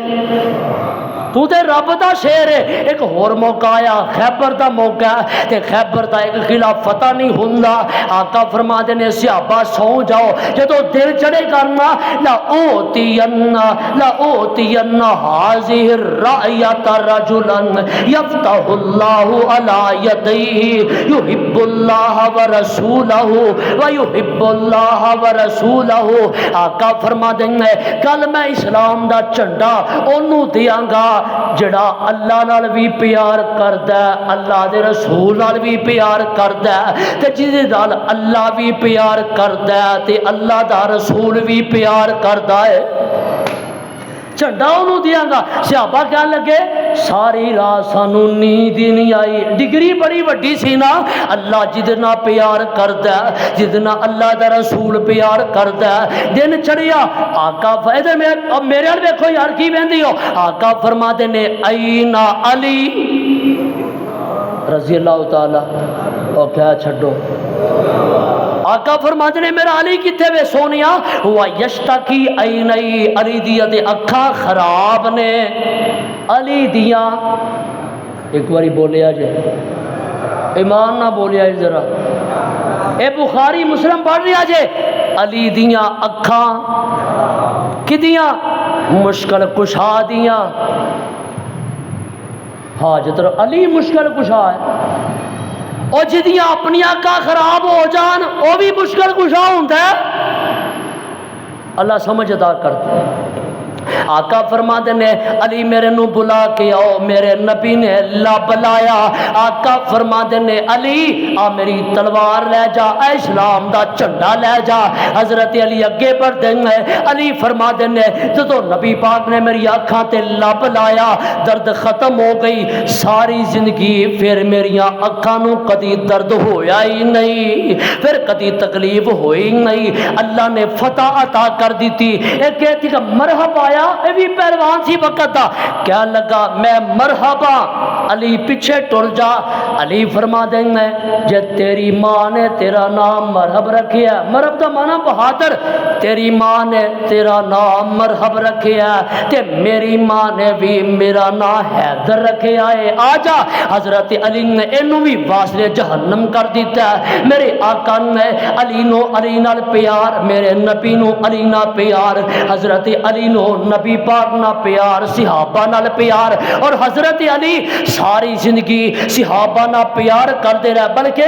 تو تے رب دا شیر ہے۔ ایک اور موقع آیا خیبر دا موقع تے خیبر دا ایک خلاف فتح نہیں ہوندا، آقا فرما دینے صحابہ سو جاؤ جدو دل چڑے کرنا لا اوتین حاضر الرائیت رجلا یفتح اللہ علی یدیہ یحب اللہ ورسولہ ویحب اللہ ورسولہ۔ آقا فرما دینے کل میں اسلام دا چنڈا انہوں دیاں گا جڑا اللہ نال بھی پیار کردا ہے، اللہ دے رسول نال بھی پیار کردا ہے تے جس نال اللہ بھی پیار کردا ہے تے اللہ دا رسول بھی پیار کردا ہے، جھنڈا انہوں دیاں گا۔ صحابہ کہنے لگے ساری رات سانو نیند ہی نہیں آئی، ڈگری بڑی وڈی سی نا، اللہ جدنا پیار کردا ہے، جدنا اللہ دا رسول پیار کردا ہے۔ دن چڑھیا آقا ادھر میرے ال ویکھو یار کی ویندی ہو، آقا فرما دینے اینا علی رضی اللہ تعالی او کیا چھڈو، آقا فرماتے نے میرا علی کتے وے سونیا ہوا یشتکی عینی، علی دیا دے اکھاں خراب نے، علی دیا ایک باری بولیا جائے ایمان نہ بولیا جائے ذرا، اے بخاری مسلم پڑھ رہا جائے علی دیا اکھاں کدیاں مشکل کشا دیاں، حاجت علی مشکل کشا ہے، اور جدیاں اپنی آقا خراب ہو جان وہ بھی مشکل کشا ہوتا ہے، اللہ سمجھ عطا کرتا ہے۔ آقا فرما دینے علی میرے نو بلا کے آؤ، میرے نبی نے اللہ بلایا، آقا فرما دینے علی آ میری تلوار لے جا، اے اسلام دا چنڈا لے جا۔ حضرت علی اگے بڑھ دیں گے، علی فرما دینے تو نبی پاک نے میری آنکھاں تے اللہ بلایا، درد ختم ہو گئی، ساری زندگی پھر میری آنکھاں نو کدی درد ہویا ہی نہیں، پھر کدی تکلیف ہوئی نہیں، اللہ نے فتح عطا کر دی تھی۔ ایک کہتی کہ مرحب آیا فرمایا اے بھی پہلوان سی وقت دا، کیا لگا میں مرحبا علی پیچھے ٹر جا۔ علی فرما دیں گے جے تیری ماں نے تیرا نام مرحب رکھیا، مرحب دا مانا بہادر، تیری ماں نے تیرا نام مرحب رکھیا تے میری ماں نے بھی میرا نام حیدر رکھیا ہے، آجا۔ حضرت علی نے اینو بھی واصل جہنم کر دیتا ہے۔ میرے آقا نے علی نو علی نال پیار، میرے نبی نو علی نال پیار، حضرت علی نو نبی پاک نال پیار، صحابہ نال پیار، اور حضرت علی ساری زندگی صحابہ نال پیار کرتے رہے، بلکہ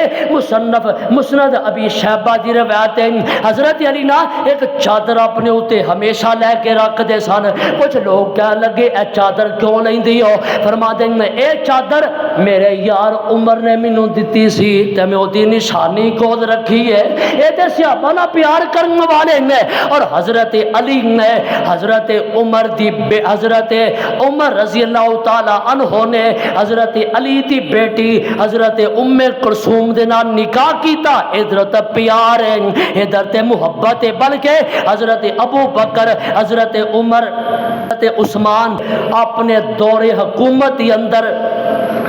مسند ابی شیبہ دی روایت ہے حضرت علی نا ایک چادر اپنے اوتے ہمیشہ لے کے رکھتے سن۔ کچھ لوگ کہنے لگے اے چادر کیوں لیندی ہو؟ فرما دیں گے اے چادر میرے یار عمر نے مینوں دتی سی تے میں اودی نشانی کول رکھی ہے، اے تے صحابہ نال پیار کرن والے نے۔ اور حضرت علی نے حضرت عمر رضی اللہ تعالی عنہ نے حضرت علی دی بیٹی حضرت ام کلثوم دے نال نکاح کیتا، ادھر تے پیار ہے، ادھر تے محبت ہے، بلکہ حضرت ابو بکر، حضرت عمر، حضرت عثمان اپنے دور حکومت دی اندر،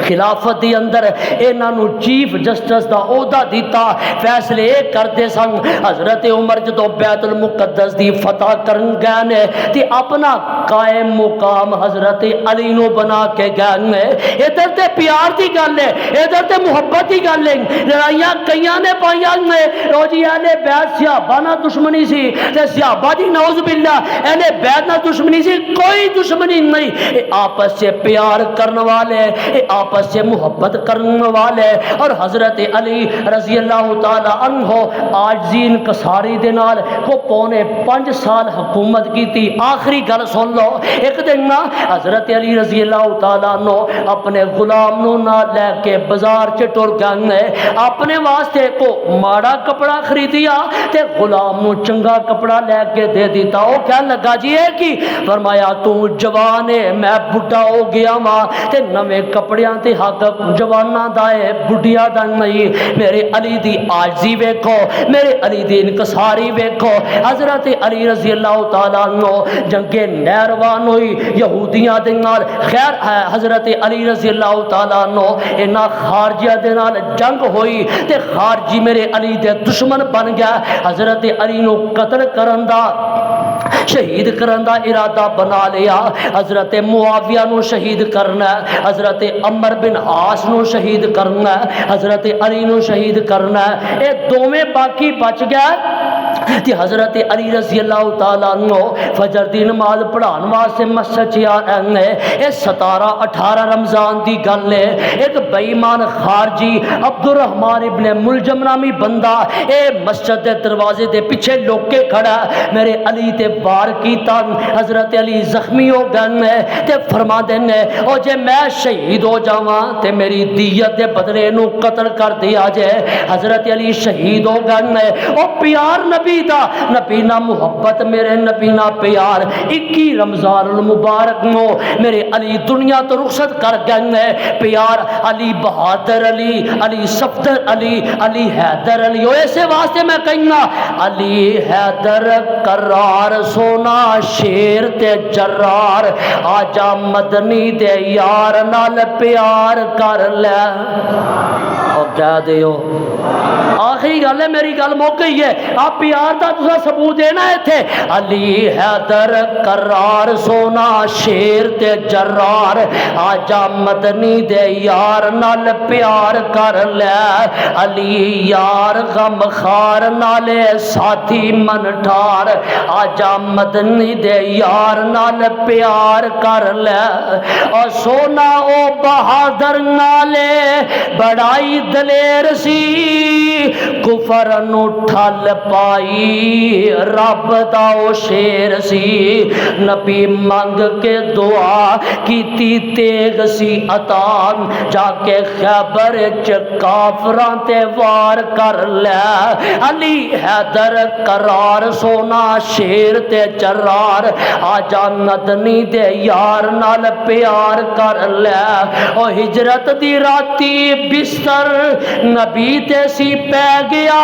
خلافت دی اندر انہاں نو چیف جسٹس دا عہدہ دیتا، فیصلے کرتے سن۔ حضرت عمر جدو بیت المقدس دی فتح کرن گئے نے تے اپنا قائم مقام حضرت علی نو بنا کے گئے نے۔ ادھر تے پیار دی گل ہے، ادھر تے محبت دی گل ہے، لڑائیاں کئیاں نے پائیاں نے، او جی اہل بیت صحابہ نال دشمنی سی تے صحابہ دی نعوذ باللہ اہل بیت نال دشمنی سی، کوئی دشمنی نہیں، اے آپس سے پیار کرن والے، اے آپس سے محبت کرن والے۔ اور حضرت علی رضی اللہ تعالی عنہ عاجزی انکساری دے نال کو پونے 5 سال حکومت کی تھی۔ آخری گل سن لو، ایک دن نا حضرت علی رضی اللہ تعالی عنہ اپنے غلام نو نہ لے کے بازار چ ٹر گئے، اپنے واسطے کو ماڑا کپڑا خریدیا تے غلام نو چنگا کپڑا لے کے دے دیتا۔ او کہنے لگا جی اے کی؟ فرمایا تو جوان ہے میں بڈھا ہو گیا وا تے نویں کپڑیاں تے حق جواناں دا ہے بڈھیا دا نہیں۔ میرے علی دی عاجزی ویکھو، میرے علی دی انکساری ویکھو۔ حضرت علی رضی اللہ تعالی عنہ جنگ نیروان ہوئی یہودیاں دے نال، خیر حضرت علی رضی اللہ تعالی عنہ انہاں خارجیاں دے نال جنگ ہوئی تے خارجی میرے علی دے دشمن بن گیا۔ حضرت علی نو قتل کرن دا، شہید کرن دا ارادہ بنا لیا۔ حضرت معاویہ نو شہید کرنا ہے، حضرت عمر بن عاص نو شہید کرنا ہے، حضرت علی نو شہید کرنا ہے، اے دوویں باقی بچ گئے۔ تے حضرت علی رضی اللہ تعالی عنہ فجر دی نماز پڑھان واسطے مسجد چ آ رہے ہیں۔ اے 17-18 رمضان دی گل ہے، ایک بے ایمان خارجی عبد الرحمن ابن ملجم نامی بندہ اے مسجد دے دروازے دے پیچھے لوک کے کھڑا، میرے علی تے وار کیتا، حضرت علی زخمی ہو گئے تے فرما دینے او جے میں شہید ہو جاواں تے میری دیت دے بدلے نو قتل کر دیا جائے۔ حضرت علی شہید ہو گئے، او پیار نبی دا، نبی نا محبت، میرے نبی نا پیار۔ 21 رمضان المبارک نو میرے علی دنیا تو رخصت کر گئے، پیار علی بہادر علی، علی صفدر علی، علی حیدر علی۔ ایسے واسطے میں کہنا علی حیدر کرار سونا شیر تے جرار، آجا مدنی دے یار نال پیار کر لے۔ اور کہہ دیو آخری گل ہے، میری گل موقع ہی ہے، آپ پیار دا تسا ثبوت دینا ہے تھے۔ علی حیدر کرار سونا شیر تے جرار، آجا مدنی دے یار نال پیار کر لے۔ علی یار غم خار نالے ساتھی من ٹھار، آجا مدنی دے یار نال پیار کر لے۔ اور سونا او بہادر نالے بڑائی دلیر سی، کفر نو ٹھل پائی رب دا او شیر سی، نبی منگ کے دعا کیتی تیغ سی عطا، جا کے خیبر چ کافراں تے وار کر لے۔ علی حیدر کرار سونا شیر تے جرار، آجا مدنی دے یار نال پیار کر لے۔ او ہجرت دی راتی بستر نبی تے سی پہ گیا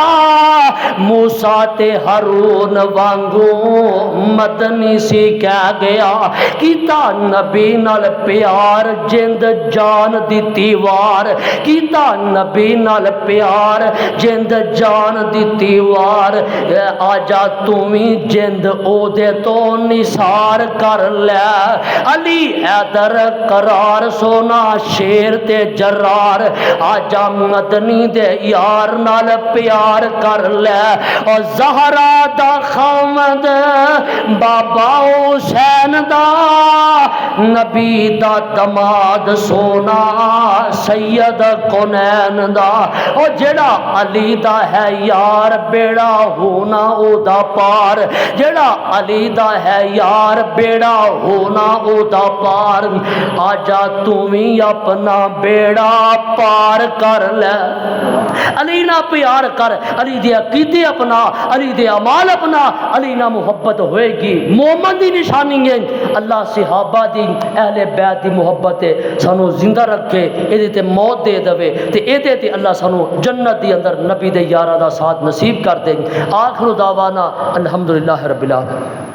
موسیٰ تے ہارون وانگوں مدنی سی کہہ گیا کیتا نبی نال پیار جند جان دتی وار کیتا نبی نال پیار جند جان دتی وار آجا تمہیں جند او دے تو نثار کر لے علی حیدر قرار سونا شیر تے جرار آجا مدنی دے یار نال پیار کر لے اور زہرا دا خامد بابا حسین دا نبی دا دماد سونا سید کونین دا اور جڑا علی دا ہے یار بیڑا ہونا او دا پار جڑا علی دا ہے یار بیڑا ہونا او دا پار آجا تمہیں اپنا بیڑا پار کر لے علی نہ پیار کر علی دے عقیدے اپنا علی دے اعمال اپنا علی نہ محبت ہوئے گی مومن دی نشانی ہے اللہ صحابہ دی اہل بیت دی محبت سانو زندہ رکھے اے تے موت دے دوے تے اے تے اللہ سانو جنت دی اندر نبی دے یاراں دا ساتھ نصیب کر دے آخر دعوانا الحمدللہ رب العالمین